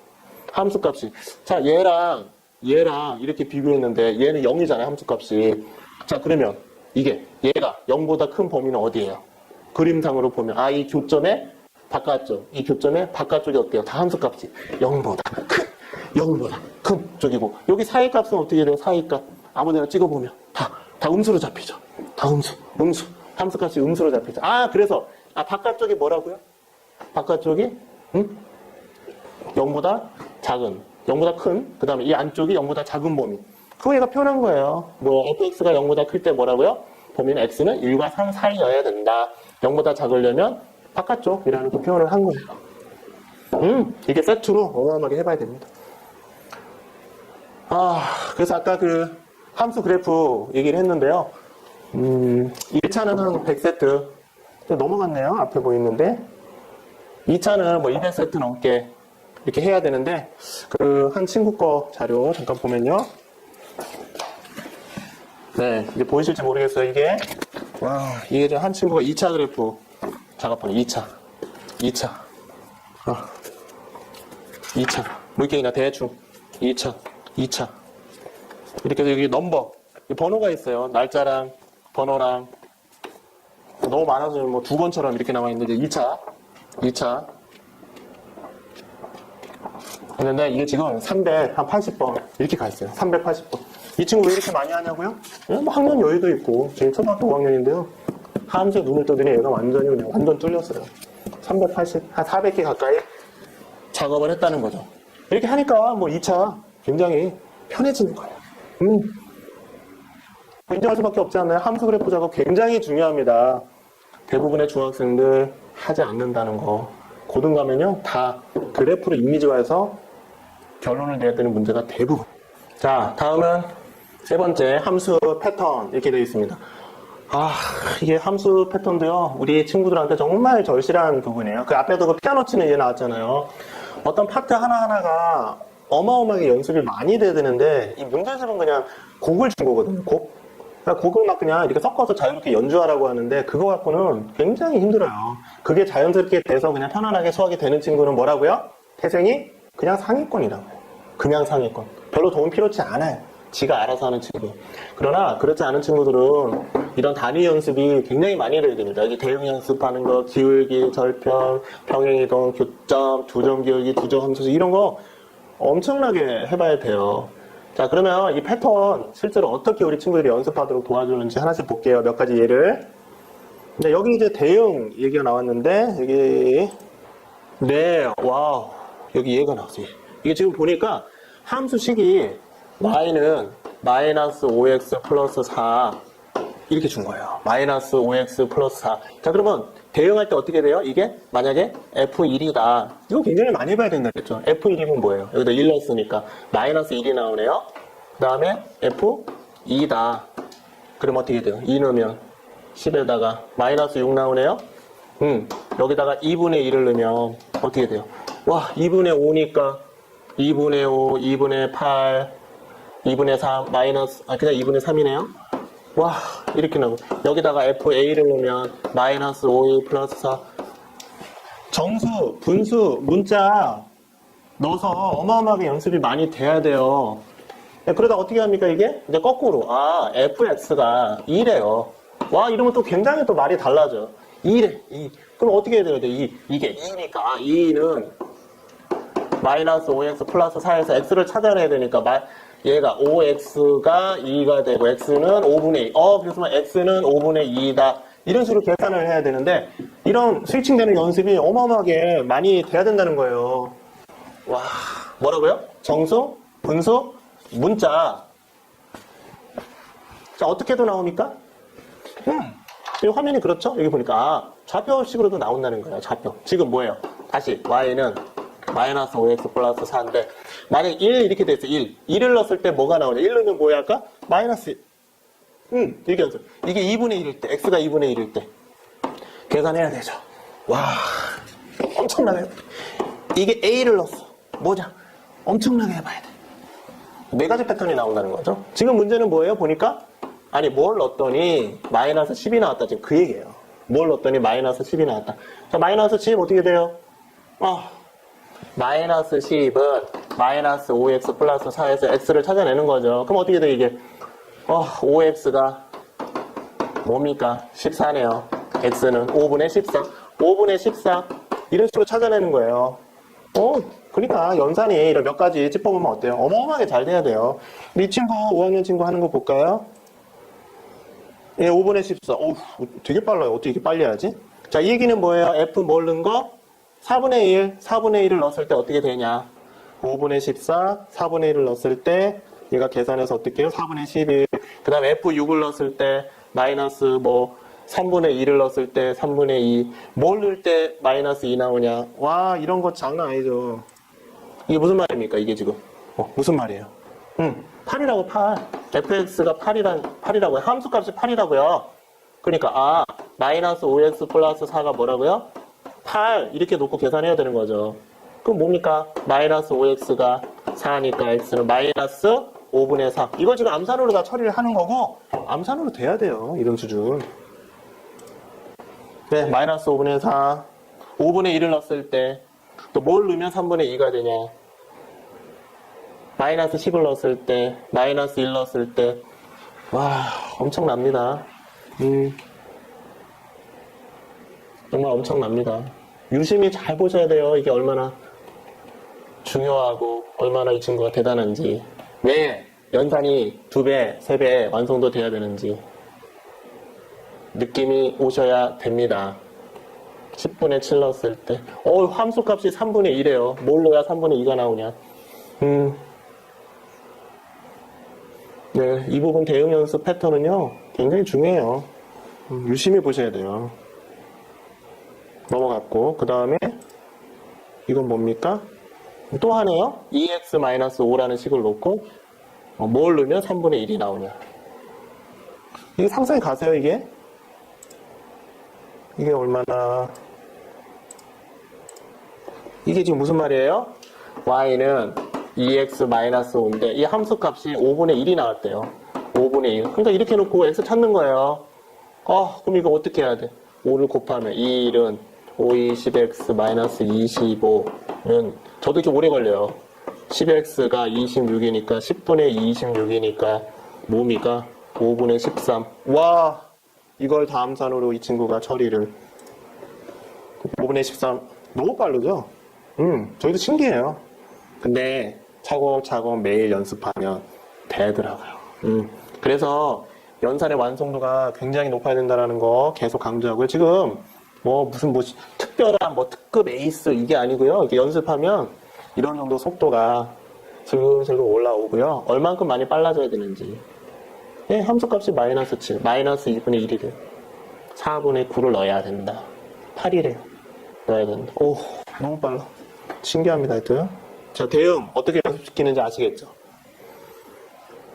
함수값이. 자, 얘랑 이렇게 비교했는데 얘는 0이잖아요. 함수값이. 자, 그러면 얘가 0보다 큰 범위는 어디예요? 그림상으로 보면 이 교점의 바깥쪽, 이 교점의 바깥쪽이 어때요? 다 함수값이 0보다 큰 쪽이고 여기 사이값은 어떻게 돼요? 사이값 아무데나 찍어보면 다 음수로 잡히죠. 다 음수 함수값이 음수로 잡히죠. 그래서 바깥쪽이 뭐라고요? 바깥쪽이 0보다 작은 0보다 큰 그 다음에 이 안쪽이 0보다 작은 범위 그거 얘가 표현한 거예요. fx가 0보다 클 때 뭐라고요? 범위는 x는 1과 3 사이여야 된다. 0보다 작으려면 바깥쪽이라는 그 표현을 한 거예요. 이게 세트로 어마어마하게 해봐야 됩니다. 그래서 아까 그 함수 그래프 얘기를 했는데요. 1차는 한 100세트 넘어갔네요. 앞에 보이는데 2차는 뭐 200세트 넘게 이렇게 해야 되는데 그 한 친구 거 자료 잠깐 보면요. 이제 보이실지 모르겠어요. 이게 이게 한 친구가 2차 그래프 작업하는 2차 뭐 이렇게 그냥 대충 2차 이렇게 해서 여기 넘버 번호가 있어요. 날짜랑 번호랑 너무 많아서 뭐 두 번처럼 이렇게 나와 있는데 2차 했는데 이게 지금 380번 이렇게 가 있어요. 380번. 이 친구 왜 이렇게 많이 하냐고요? 뭐 학년 여유도 있고 지금 초등학교 5학년인데요. 함수에 눈을 뜨더니 얘가 완전히 그냥 완전 뚫렸어요. 380, 한 400개 가까이 작업을 했다는 거죠. 이렇게 하니까 뭐 2차 굉장히 편해지는 거예요. 인정할 수밖에 없지 않나요? 함수 그래프 작업 굉장히 중요합니다. 대부분의 중학생들 하지 않는다는 거. 고등 가면요, 다 그래프로 이미지화해서 결론을 내야 되는 문제가 대부분. 자, 다음은 세 번째 함수 패턴 이렇게 되어 있습니다. 이게 함수 패턴도요, 우리 친구들한테 정말 절실한 부분이에요. 그 앞에도 그 피아노 치는 얘 나왔잖아요. 어떤 파트 하나하나가 어마어마하게 연습이 많이 돼야 되는데, 이 문제집은 그냥 곡을 준 거거든요, 곡. 그러니까 곡을 막 그냥 이렇게 섞어서 자유롭게 연주하라고 하는데, 그거 갖고는 굉장히 힘들어요. 그게 자연스럽게 돼서 그냥 편안하게 수학이 되는 친구는 뭐라고요? 태생이 그냥 상위권이라고요. 그냥 상위권. 별로 도움 필요치 않아요. 지가 알아서 하는 친구. 그러나 그렇지 않은 친구들은 이런 단위 연습이 굉장히 많이 돼야 됩니다. 여기 대응 연습하는 거, 기울기, 절편, 평행이동, 교점, 두점 기울기, 두점 함수 이런 거 엄청나게 해봐야 돼요. 자, 그러면 이 패턴 실제로 어떻게 우리 친구들이 연습하도록 도와주는지 하나씩 볼게요. 몇 가지 예를. 근데 여기 이제 대응 얘기가 나왔는데 여기 와우, 여기 얘가 나왔어요. 이게 지금 보니까 함수식이 y는 마이너스 5x 플러스 4 이렇게 준 거예요. 마이너스 5x 플러스 4. 자, 그러면 대응할 때 어떻게 돼요? 이게 만약에 F1이다. 이거 굉장히 많이 봐야 된다 그랬죠. F1이면 뭐예요? 여기다 1 넣었으니까 마이너스 1이 나오네요. 그 다음에 F2다. 그럼 어떻게 돼요? 2 넣으면 10에다가 마이너스 6 나오네요. 여기다가 2분의 1을 넣으면 어떻게 돼요? 와, 2분의 5니까 2분의 5, 2분의 8, 2분의 3, 마이너스, 그냥 2분의 3이네요. 와, 이렇게 나오고. 여기다가 FA를 넣으면 마이너스 5A 플러스 4. 정수, 분수, 문자 넣어서 어마어마하게 연습이 많이 돼야 돼요. 그러다 어떻게 합니까, 이게? 이제 거꾸로. FX가 2래요. 와, 이러면 또 굉장히 또 말이 달라져. 2래, 2. 그럼 어떻게 해야 돼요? 이게 2니까. 2는 마이너스 5x 플러스 4에서 x를 찾아내야 되니까 얘가 5x가 2가 되고 x는 5분의 2. 그래서 x는 5분의 2다. 이런 식으로 계산을 해야 되는데 이런 스위칭되는 연습이 어마어마하게 많이 돼야 된다는 거예요. 와, 뭐라고요? 정수, 분수, 문자. 자, 어떻게도 나옵니까? 이 화면이 그렇죠? 여기 보니까 좌표식으로도 나온다는 거예요. 좌표. 지금 뭐예요? 다시 y는 마이너스 5x 플러스 4인데 만약에 1 이렇게 됐어요. 1을 넣었을 때 뭐가 나오냐? 1 넣으면 뭐야 아까? 마이너스 1. 이렇게 하죠. 이게 2분의 1일 때, x가 2분의 1일 때 계산해야 되죠. 와, 엄청나게. 이게 a를 넣었어. 뭐냐? 엄청나게 해봐야 돼. 네 가지 패턴이 나온다는 거죠. 지금 문제는 뭐예요? 보니까 뭘 넣었더니 마이너스 10이 나왔다. 지금 그 얘기예요. 뭘 넣었더니 마이너스 10이 나왔다. 자, 마이너스 10 어떻게 돼요? 마이너스 10은 마이너스 5x 플러스 4에서 x를 찾아내는 거죠. 그럼 어떻게 돼, 이게? 5x가 뭡니까? 14네요. x는 5분의 14. 5분의 14. 이런 식으로 찾아내는 거예요. 그러니까 연산이 이런 몇 가지 짚어보면 어때요? 어마어마하게 잘 돼야 돼요. 이 친구, 5학년 친구 하는 거 볼까요? 예, 5분의 14. 되게 빨라요. 어떻게 이렇게 빨리 하지? 자, 이 얘기는 뭐예요? F 뭘 넣은 거? 4분의 1, 4분의 1을 넣었을 때 어떻게 되냐? 5분의 14, 4분의 1을 넣었을 때 얘가 계산해서 어떻게 해요? 4분의 11. 그 다음에 F6을 넣었을 때 마이너스 3분의 2를 넣었을 때 3분의 2. 뭘 넣을 때 마이너스 2 나오냐? 와, 이런 거 장난 아니죠. 이게 무슨 말입니까? 이게 지금. 무슨 말이에요? 8이라고 8. fx가 8이라고요. 함수값이 8이라고요. 그러니까 마이너스 5x 플러스 4가 뭐라고요? 8 이렇게 놓고 계산해야 되는 거죠. 그럼 뭡니까? 마이너스 5x가 4니까 x는 마이너스 5분의 4. 이걸 지금 암산으로 다 처리를 하는 거고 암산으로 돼야 돼요. 이런 수준. 네, 마이너스 5분의 4. 5분의 1을 넣었을 때 또 뭘 넣으면 3분의 2가 되냐? 마이너스 10을 넣었을 때, 마이너스 1 넣었을 때, 와, 엄청납니다. 정말 엄청납니다. 유심히 잘 보셔야 돼요. 이게 얼마나 중요하고 얼마나 이 친구가 대단한지. 왜 연산이 2배, 3배 완성도 돼야 되는지 느낌이 오셔야 됩니다. 10분의 7 넣었을 때 함수값이 3분의 1이에요. 뭘 넣어야 3분의 2가 나오냐. 네, 이 부분 대응 연습 패턴은요 굉장히 중요해요. 유심히 보셔야 돼요. 넘어갔고, 그 다음에 이건 뭡니까? 또 하네요. 2x-5라는 식을 놓고 뭘 넣으면 3분의 1이 나오냐. 이게 상상이 가세요. 이게 얼마나, 이게 지금 무슨 말이에요? y는 2x-5인데 이 함수값이 5분의 1이 나왔대요. 5분의 1. 그러니까 이렇게 놓고 x 찾는 거예요. 그럼 이거 어떻게 해야 돼? 5를 곱하면 1은 5, 20x-25는 저도 이렇게 오래 걸려요. 10x가 26이니까 10분의 26이니까 뭡니까? 5분의 13. 와, 이걸 다음산으로 이 친구가 처리를 5분의 13. 너무 빠르죠? 저희도 신기해요. 근데 차곡차곡 매일 연습하면 되더라고요. 그래서 연산의 완성도가 굉장히 높아야 된다는 거 계속 강조하고요. 지금 무슨 특별한 특급 에이스 이게 아니고요. 이렇게 연습하면 이런 정도 속도가 슬금슬금 올라오고요. 얼만큼 많이 빨라져야 되는지. 함수값이 마이너스 7, 마이너스 2분의 1이래요. 4분의 9를 넣어야 된다. 8이래요. 넣어야 된다. 오, 너무 빨라. 신기합니다, 하여튼. 자, 대응 어떻게 연습시키는지 아시겠죠?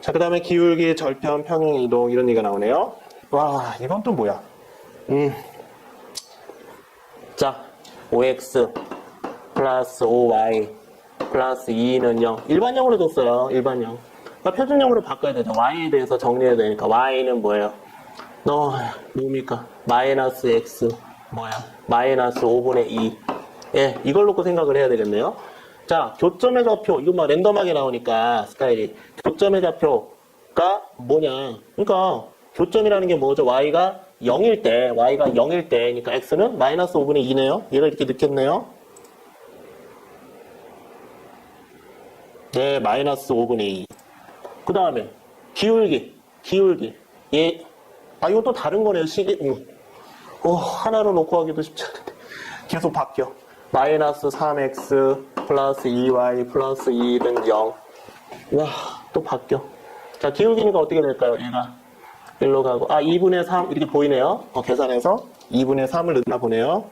자, 그 다음에 기울기, 절편, 평행, 이동 이런 얘기가 나오네요. 와, 이건 또 뭐야? 자, 5x 플러스 5y 플러스 2는 0. 일반형으로 뒀어요. 일반형. 그러니까 표준형으로 바꿔야 되죠. y에 대해서 정리해야 되니까. y는 뭐예요? 뭡니까? 마이너스 x 뭐야? 마이너스 5분의 2. 예, 이걸 놓고 생각을 해야 되겠네요. 자, 교점의 좌표. 이거 막 랜덤하게 나오니까 스타일이. 교점의 좌표가 뭐냐? 그러니까 교점이라는 게 뭐죠? y가 0일 때, 그러니까 x는 마이너스 5분의 2네요. 얘가 이렇게 넣겠네요. 네, 마이너스 5분의 2. 그 다음에 기울기. 이건 또 다른 거네요. 하나로 놓고 하기도 쉽지 않은데 계속 바뀌어. 마이너스 3x 플러스 2y 플러스 2는 0. 와, 또 바뀌어. 자, 기울기니까 어떻게 될까요? 얘가 일로 가고 2분의 3 이렇게 보이네요. 계산해서 2분의 3을 넣나 보네요.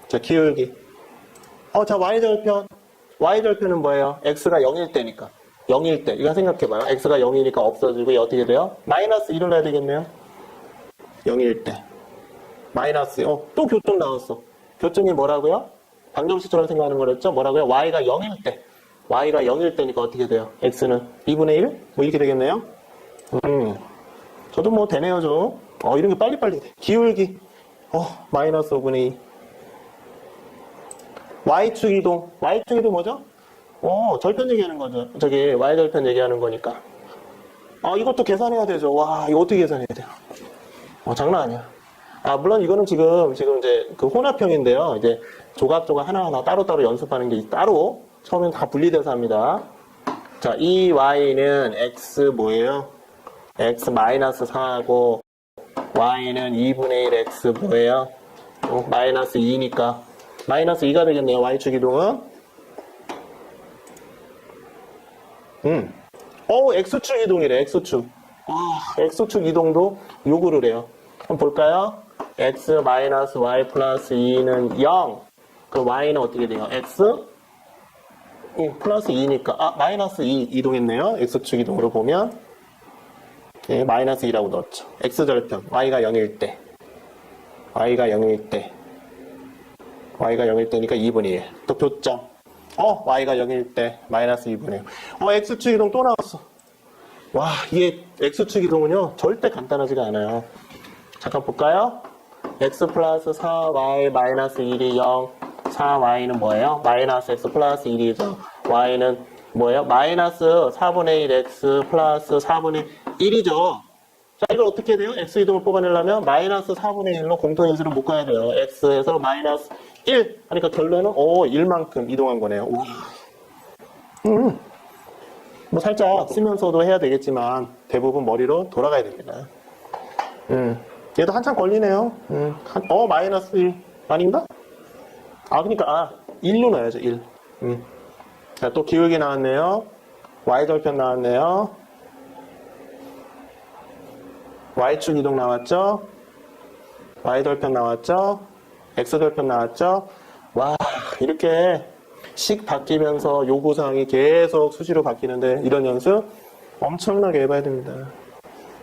자, 기울기. 자, y절편은 뭐예요? x가 0일 때니까. 0일 때. 이거 생각해봐요. x가 0이니까 없어지고 어떻게 돼요? 마이너스 1을 넣어야 되겠네요. 0일 때. 마이너스, 또 교점 나왔어. 교점이 뭐라고요? 방정식처럼 생각하는 거랬죠? 뭐라고요? y가 0일 때. y가 0일 때니까 어떻게 돼요? x는 2분의 1? 뭐 이렇게 되겠네요? 저도 되네요, 좀. 이런 게 빨리빨리 돼. 기울기. 마이너스 5분의 2. y축 이동. y축 이동 뭐죠? 절편 얘기하는 거죠. 저기, y절편 얘기하는 거니까. 이것도 계산해야 되죠. 와, 이거 어떻게 계산해야 돼요? 장난 아니야. 물론 이거는 지금 이제 그 혼합형인데요. 이제 조각조각 하나하나 따로따로 연습하는 게 따로 처음엔 다 분리돼서 합니다. 자, 이 y는 x 뭐예요? x 마이너스 4하고 y는 2분의 1 x 뭐예요? 마이너스 2니까 마이너스 2가 되겠네요. y축 이동은. x축 이동이래. x축. x축 이동도 요구를 해요. 한번 볼까요? x 마이너스 y 플러스 2는 0. 그럼 y는 어떻게 돼요? x 플러스 2니까 마이너스 2 이동했네요. x축 이동으로 보면 마이너스 2라고 넣었죠. x절편 y가 0일 때 y가 0일 때니까 2분의 1. 또 교점 y가 0일 때 마이너스 2분의 1. x축 이동 또 나왔어. 와, 이게 x축 이동은요 절대 간단하지가 않아요. 잠깐 볼까요? x 플러스 4y 마이너스 1이 0. 4y는 뭐예요? 마이너스 x 플러스 1이죠. y는 뭐예요? 마이너스 4분의 1x 플러스 4분의 1이죠. 자, 이걸 어떻게 돼요? x 이동을 뽑아내려면 마이너스 4분의 1로 공통인수를 묶어야 돼요. x에서 마이너스 1 하니까 결론은 1만큼 이동한 거네요. 오. 뭐 살짝 쓰면서도 해야 되겠지만 대부분 머리로 돌아가야 됩니다. 얘도 한참 걸리네요. 마이너스 1 아닌가? 그러니까 1로 넣어야죠. 1. 자, 또 기울기 나왔네요. y절편 나왔네요. y축 이동 나왔죠? y절편 나왔죠? x절편 나왔죠? 와, 이렇게 식 바뀌면서 요구사항이 계속 수시로 바뀌는데 이런 연습 엄청나게 해봐야 됩니다.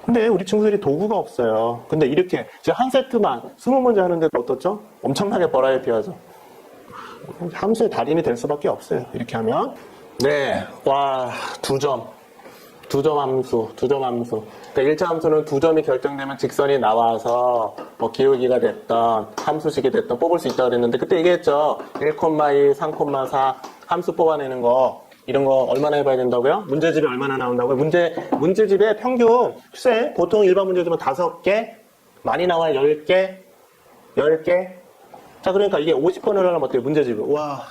근데 우리 친구들이 도구가 없어요. 근데 이렇게 제가 한 세트만 20문제 하는데 어떻죠? 엄청나게 버라이어티하죠. 함수의 달인이 될 수밖에 없어요. 이렇게 하면. 네, 와, 2점. 2점 함수. 그러니까 1차 함수는 2점이 결정되면 직선이 나와서 뭐 기울기가 됐던 함수식이 됐던 뽑을 수 있다고 그랬는데 그때 얘기했죠. 1,2, 3,4 함수 뽑아내는 거 이런 거 얼마나 해봐야 된다고요? 문제집이 얼마나 나온다고요? 문제집의 평균 글쎄 보통 일반 문제집은 5개 많이 나와야 10개 자, 그러니까 이게 50번을 하려면 어때요? 문제집을 와,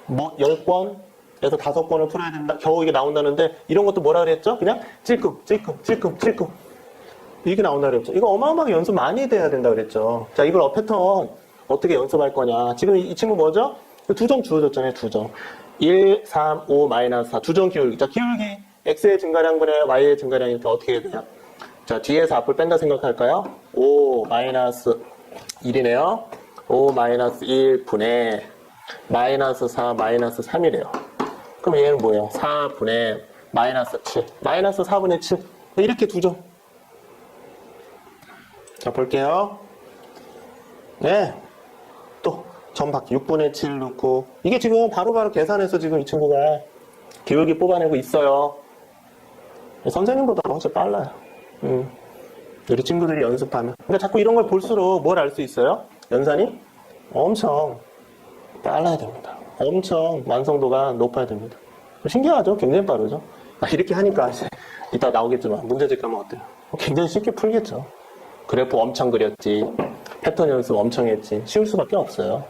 뭐 10권에서 5권을 풀어야 된다. 겨우 이게 나온다는데 이런 것도 뭐라 그랬죠? 그냥 찔끔 이게 나온다 그랬죠. 이거 어마어마하게 연습 많이 돼야 된다 그랬죠. 자, 이걸 패턴 어떻게 연습할 거냐. 지금 이 친구 뭐죠? 2점 주어졌잖아요. 2점 1, 3, 5, 마이너스 4 2점 기울기. 자, 기울기 x의 증가량분의 y의 증가량이니까 어떻게 해야 돼요? 자, 뒤에서 앞을 뺀다 생각할까요? 5 마이너스 1이네요. 5 마이너스 1분의 마이너스 4 마이너스 3이래요. 그럼 얘는 뭐예요? 4분의 마이너스 7 마이너스 4분의 7 이렇게 2점. 자, 볼게요. 네, 또 점 바퀴 6분의 7 넣고 이게 지금 바로바로 계산해서 지금 이 친구가 기울기 뽑아내고 있어요. 선생님보다 훨씬 빨라요. 우리 친구들이 연습하면. 그러니까 자꾸 이런 걸 볼수록 뭘 알 수 있어요? 연산이 엄청 빨라야 됩니다. 엄청 완성도가 높아야 됩니다. 신기하죠? 굉장히 빠르죠? 이렇게 하니까 이제 이따 나오겠지만 문제집 가면 어때요? 굉장히 쉽게 풀겠죠. 그래프 엄청 그렸지. 패턴 연습 엄청 했지. 쉬울 수밖에 없어요.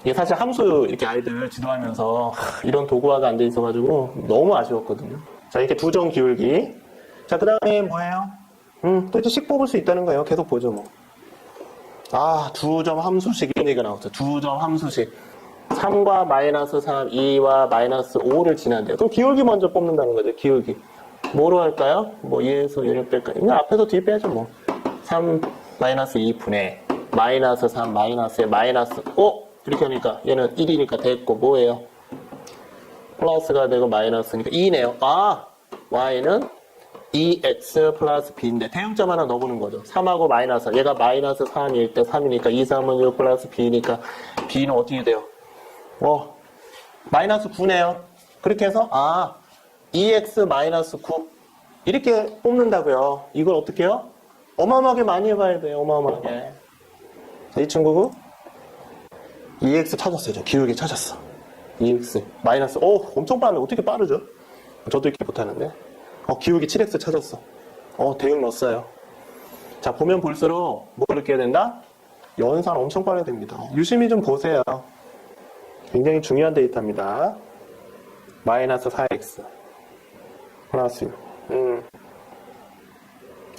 이게 사실 함수 이렇게 아이들 지도하면서 이런 도구화가 안 돼 있어가지고 너무 아쉬웠거든요. 자, 이렇게 2점 기울기. 자, 그 다음에 뭐예요? 또 이제 식 뽑을 수 있다는 거예요. 계속 보죠, 뭐. 2점 함수식 이런 얘기가 나왔죠. 2점 함수식. 3과 마이너스 3, 2와 마이너스 5를 지난대요. 그럼 기울기 먼저 뽑는다는 거죠. 기울기. 뭐로 할까요? 뭐 2에서 1을 뺄까요? 그냥 앞에서 뒤 빼죠, 뭐. 3 마이너스 2분의 마이너스 3 마이너스에 마이너스 5 이렇게 하니까 얘는 1이니까 됐고 뭐예요? 플러스가 되고 마이너스니까 2네요. y는 2x 플러스 b인데 대응점 하나 넣어보는 거죠. 3하고 마이너스 얘가 마이너스 3일 때 3이니까 2, 3은 6 플러스 b니까 b는 어떻게 돼요? 마이너스 9네요. 그렇게 해서 2x 마이너스 9 이렇게 뽑는다고요. 이걸 어떻게 해요? 어마어마하게 많이 해봐야 돼요. 어마어마하게. 자, 이 친구고 2x 찾았어요. 기울기 찾았어. 2x 마이너스 엄청 빠르네. 어떻게 빠르죠? 저도 이렇게 못하는데. 기울기 7x 찾았어. 대응 넣었어요. 자, 보면 볼수록 뭘 느껴야 된다? 연산 엄청 빠르게 됩니다. 유심히 좀 보세요. 굉장히 중요한 데이터입니다. 마이너스 4x 플러스 6.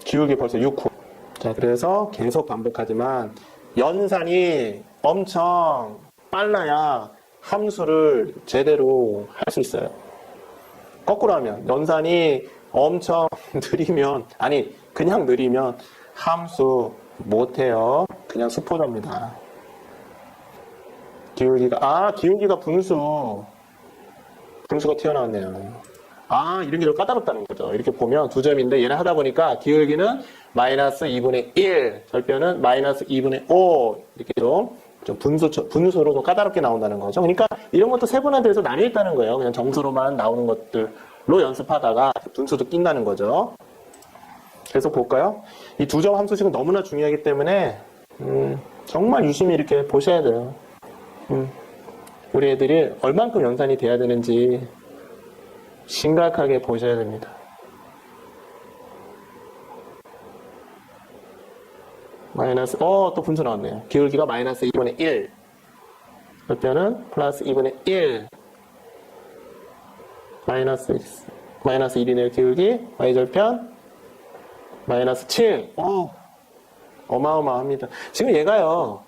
기울기 벌써 6호. 자, 그래서 계속 반복하지만 연산이 엄청 빨라야 함수를 제대로 할 수 있어요. 거꾸로 하면 연산이 엄청 느리면 그냥 느리면 함수 못해요. 그냥 수포자입니다. 기울기가 분수가 튀어나왔네요. 이런 게 좀 까다롭다는 거죠. 이렇게 보면 2점인데 얘를 하다 보니까 기울기는 마이너스 2분의 1, 절편은 마이너스 2분의 5 이렇게 좀 분수로 좀 까다롭게 나온다는 거죠. 그러니까 이런 것도 세분화돼서 나뉘어 있다는 거예요. 그냥 정수로만 나오는 것들로 연습하다가 분수도 낀다는 거죠. 그래서 볼까요? 이 2점 함수식은 너무나 중요하기 때문에 정말 유심히 이렇게 보셔야 돼요. 우리 애들이 얼만큼 연산이 돼야 되는지 심각하게 보셔야 됩니다. 마이너스, 또 분수 나왔네요. 기울기가 마이너스 2분의 1. 절편은 플러스 2분의 1. 마이너스 1이네요, 기울기. Y절편. 마이너스 7. 어마어마합니다. 지금 얘가요,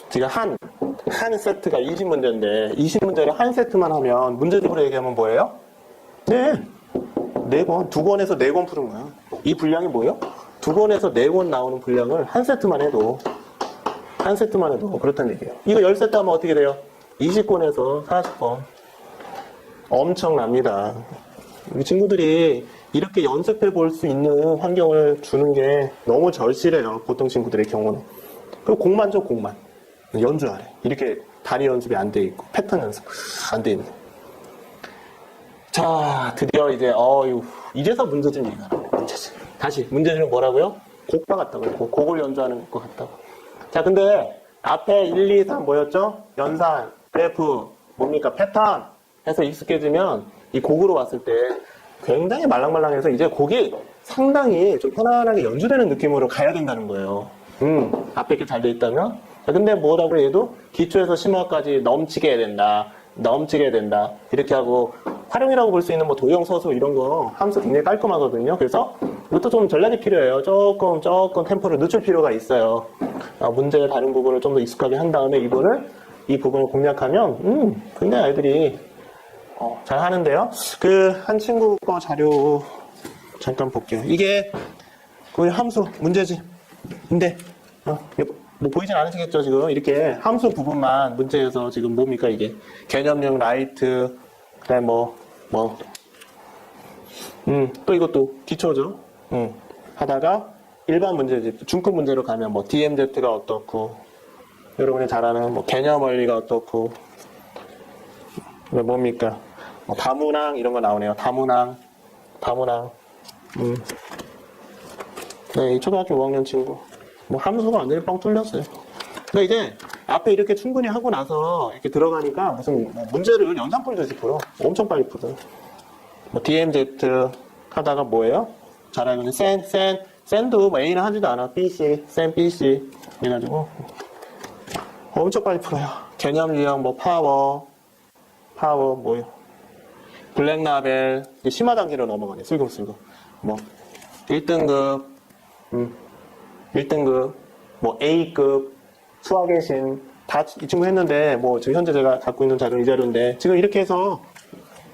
지금 한 세트가 20문제인데, 20문제를 한 세트만 하면, 문제집으로 얘기하면 뭐예요? 네. 4권, 2권에서 4권 푸는 거야. 이 분량이 뭐예요? 2권에서 4권 나오는 분량을 한 세트만 해도 그렇다는 얘기예요. 이거 10세트 하면 어떻게 돼요? 20권에서 40권. 엄청납니다. 우리 친구들이 이렇게 연습해 볼 수 있는 환경을 주는 게 너무 절실해요. 보통 친구들의 경우는. 그리고 곡만 줘, 곡만. 연주하래. 이렇게 단위 연습이 안 돼 있고, 패턴 연습 안 돼 있네. 자, 드디어 이제, 이제서 문제집 얘기하는 거예요. 다시, 문제집은 뭐라고요? 곡과 같다고요. 곡을 연주하는 것 같다고. 자, 근데 앞에 1, 2, 3 뭐였죠? 연산, 그래프, 뭡니까? 패턴 해서 익숙해지면 이 곡으로 왔을 때 굉장히 말랑말랑해서 이제 곡이 상당히 좀 편안하게 연주되는 느낌으로 가야 된다는 거예요. 앞에 이렇게 잘 돼 있다면. 자, 근데 뭐라고 해도 기초에서 심화까지 넘치게 해야 된다. 이렇게 하고 활용이라고 볼 수 있는 뭐 도형, 서술 이런 거 함수 굉장히 깔끔하거든요. 그래서 이것도 좀 전략이 필요해요. 조금 템포를 늦출 필요가 있어요. 문제의 다른 부분을 좀 더 익숙하게 한 다음에 이 부분을 공략하면 굉장히 아이들이 잘 하는데요. 그 한 친구 거 자료 잠깐 볼게요. 이게 거의 함수 문제집인데 뭐 보이진 않으시겠죠? 지금 이렇게 함수 부분만 문제에서 지금 뭡니까 이게 개념형 라이트 그다음 또 이것도 기초죠. 하다가 일반 문제집 중급 문제로 가면 뭐 DMZ가 어떻고 여러분이 잘 아는 뭐 개념 원리가 어떻고 뭡니까 다문항 이런 거 나오네요. 다문항 네, 이 초등학교 5학년 친구 뭐 함수가 완전히 뻥 뚫렸어요. 그러니까 이제 앞에 이렇게 충분히 하고 나서 이렇게 들어가니까 무슨 문제를 연산 풀듯이 풀어. 엄청 빨리 풀어요. 뭐 DMZ 하다가 뭐예요? 잘 알고 있는 센도 뭐 A는 하지도 않아. BC, 센 BC 해가지고 엄청 빨리 풀어요. 개념 유형 뭐 파워 뭐예요? 블랙라벨 심화 단계로 넘어가네. 슬금슬금 뭐 1등급 1등급 뭐 A급 수학의 신 다 이 친구 했는데 뭐 지금 현재 제가 갖고 있는 자료는 이 자료인데 지금 이렇게 해서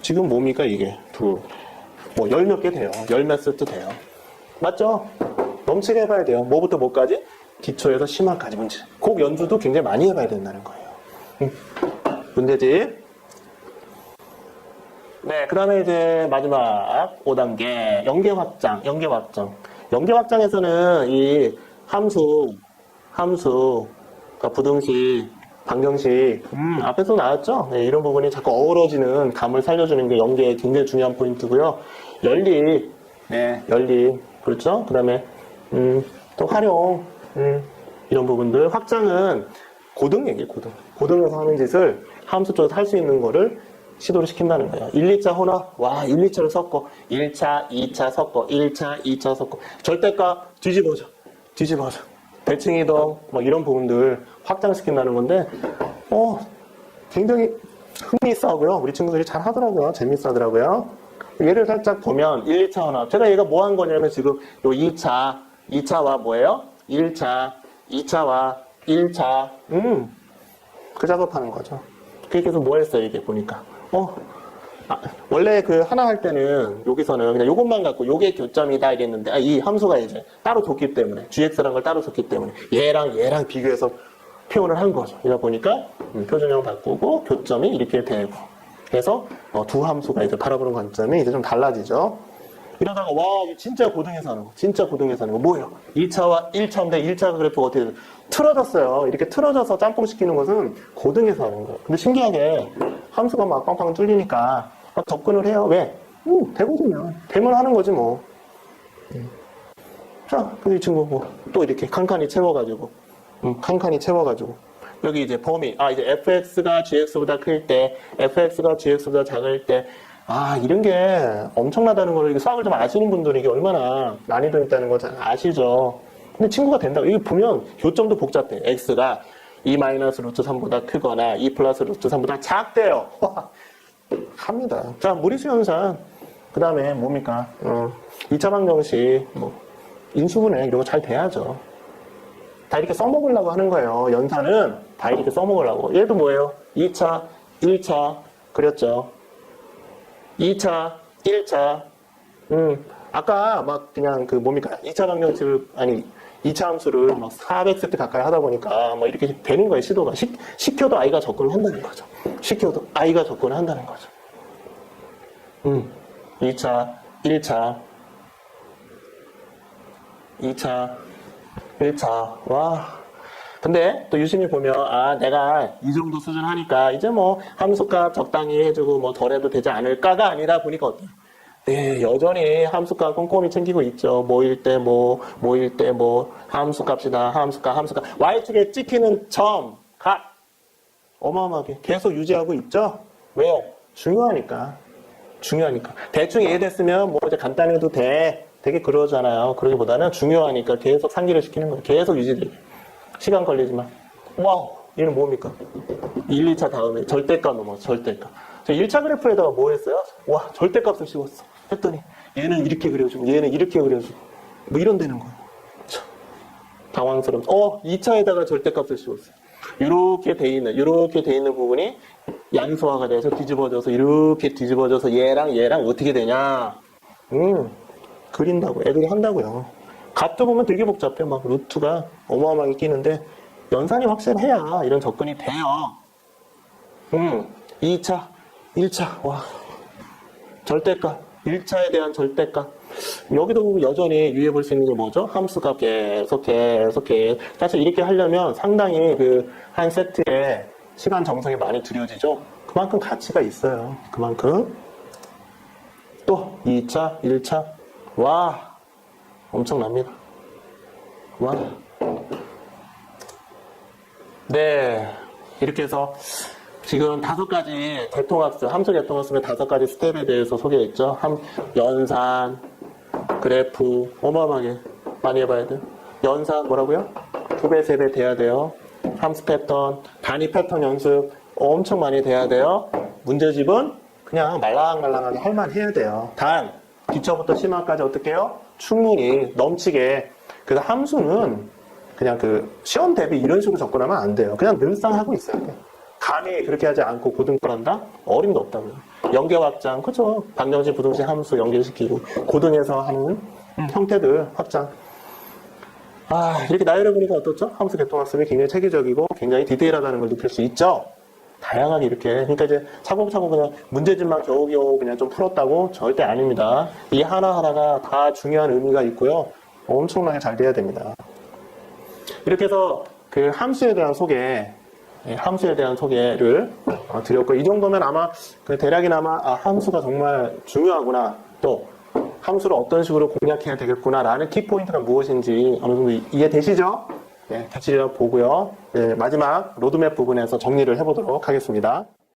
지금 뭡니까 이게 뭐 열 몇 개 돼요. 열 몇 세트 돼요. 맞죠? 넘치게 해봐야 돼요. 뭐부터 뭐까지? 기초에서 심화까지 문제. 곡 연주도 굉장히 많이 해봐야 된다는 거예요. 문제집. 네, 그 다음에 이제 마지막 5단계 연계 확장. 연계 확장에서는 이 함수, 그러니까 부등식, 방정식, 앞에서 나왔죠? 네, 이런 부분이 자꾸 어우러지는 감을 살려주는 게 연계의 굉장히 중요한 포인트고요. 연립, 그렇죠? 그 다음에, 또 활용, 이런 부분들. 확장은 고등 얘기예요, 고등에서 하는 짓을 함수 쪽에서 할 수 있는 거를 시도를 시킨다는 거예요. 1, 2차 혼합, 1, 2차를 섞어. 1차, 2차 섞어. 1차, 2차 섞어. 절대값 뒤집어져. 대칭 이동, 뭐 이런 부분들 확장시킨다는 건데, 굉장히 흥미있어 하고요. 우리 친구들이 잘 하더라고요. 재밌어 하더라고요. 예를 살짝 보면 1, 2차 혼합. 제가 얘가 뭐 한 거냐면 지금 요 2차와 뭐예요? 1차, 2차와 1차, 그 작업하는 거죠. 그렇게 해서 뭐 했어요, 이게 보니까. 원래 그 하나 할 때는 여기서는 그냥 요것만 갖고 요게 교점이다 이랬는데 이 함수가 이제 따로 줬기 때문에 gx라는 걸 따로 줬기 때문에 얘랑 비교해서 표현을 한 거죠. 이러다 보니까 표준형 바꾸고 교점이 이렇게 되고 그래서 두 함수가 이제 바라보는 관점이 이제 좀 달라지죠. 이러다가 진짜 고등에서 하는 거 뭐예요? 2차와 1차인데 1차 그래프가 어떻게 돼요? 틀어졌어요. 이렇게 틀어져서 짬뽕 시키는 것은 고등에서 하는 거예요. 근데 신기하게 함수가 막 빵빵 뚫리니까 접근을 해요. 왜? 되거든요. 되면 하는 거지 뭐. 자, 그 이 친구 또 이렇게 칸칸이 채워가지고 여기 이제 범위. 이제 fx가 gx보다 클 때, fx가 gx보다 작을 때, 이런 게 엄청나다는 걸, 수학을 좀 아시는 분들은 이게 얼마나 난이도 있다는 거 잘 아시죠? 근데 친구가 된다고. 이거 보면 교점도 복잡해. x가 2 마이너스 루트 3보다 크거나 2 플러스 루트 3보다 작대요. 합니다. 자, 무리수 현상. 그 다음에 뭡니까? 2차 방정식, 인수분해 이런 거 잘 돼야죠. 다 이렇게 써먹으려고 하는 거예요. 연산은 다 이렇게 써먹으려고. 얘도 뭐예요? 2차, 1차 그렸죠. 2차, 1차. 아까 막 그냥 2차 방정식을, 2차 함수를 막 400세트 가까이 하다 보니까 막 이렇게 되는 거예요, 시도가. 시켜도 아이가 접근을 한다는 거죠. 시켜도 아이가 접근을 한다는 거죠. 2차, 1차, 2차, 1차. 와. 근데 또 유심히 보면, 내가 이 정도 수준 하니까 이제 함수값 적당히 해주고 덜 해도 되지 않을까가 아니라 보니까 어때요? 네, 여전히 함수값 꼼꼼히 챙기고 있죠. 모일 때 함수값이다, 함수값. Y축에 찍히는 점, 값. 어마어마하게 계속 유지하고 있죠? 왜요? 중요하니까. 대충 이해됐으면 이제 간단해도 돼. 되게 그러잖아요. 그러기보다는 중요하니까 계속 상기를 시키는 거예요. 계속 유지되게. 시간 걸리지만. 와우, 얘는 뭡니까? 1, 2차 다음에 절대값 넘어, 절대값. 저 1차 그래프에다가 뭐 했어요? 와, 절대값을 씌웠어. 했더니 얘는 이렇게 그려주고 얘는 이렇게 그려주고 이런 되는 거예요. 참, 당황스러워. 2차에다가 절대값을 씌웠어요. 이렇게 돼 있는 부분이 양수화가 돼서 뒤집어져서 이렇게 뒤집어져서 얘랑 어떻게 되냐? 그린다고 애들이 한다고요. 값도 보면 되게 복잡해. 막 루트가 어마어마하게 끼는데 연산이 확실해야 이런 접근이 돼요. 2차, 1차, 와, 절대값, 1차에 대한 절대값. 여기도 여전히 유의해 볼 수 있는 게 뭐죠? 함수값 계속. 사실 이렇게 하려면 상당히 한 세트에 시간 정성이 많이 들여지죠? 그만큼 가치가 있어요. 그만큼. 또 2차, 1차. 와, 엄청납니다. 와. 네. 이렇게 해서 지금 5가지 대통합수, 함수 대통합수의 5가지 스텝에 대해서 소개했죠. 연산, 그래프, 어마어마하게 많이 해봐야 돼요. 연산 뭐라고요? 2배, 3배 돼야 돼요. 함수 패턴, 단위 패턴 연습 엄청 많이 돼야 돼요. 문제집은 그냥 말랑말랑하게 할만 해야 돼요. 단, 기초부터 심화까지 어떻게 해요? 충분히 넘치게. 그래서 함수는 그냥 시험 대비 이런 식으로 접근하면 안 돼요. 그냥 늘상 하고 있어야 돼요. 감히 그렇게 하지 않고 고등걸 한다? 어림도 없다고요. 연계 확장, 그렇죠. 방정식, 부등식 함수 연결시키고 고등에서 하는 형태들 확장. 이렇게 나열해 보니까 어떻죠? 함수 대통합습이 굉장히 체계적이고 굉장히 디테일하다는 걸 느낄 수 있죠. 다양하게 이렇게. 그러니까 이제 차곡차곡 그냥 문제집만 겨우겨우 그냥 좀 풀었다고? 절대 아닙니다. 이 하나하나가 다 중요한 의미가 있고요. 엄청나게 잘 돼야 됩니다. 이렇게 해서 함수에 대한 소개를 드렸고, 이 정도면 아마 대략이나마 함수가 정말 중요하구나, 또 함수를 어떤 식으로 공략해야 되겠구나 라는 키포인트가 무엇인지 어느 정도 이해되시죠? 네, 같이 보고요. 네, 마지막 로드맵 부분에서 정리를 해보도록 하겠습니다.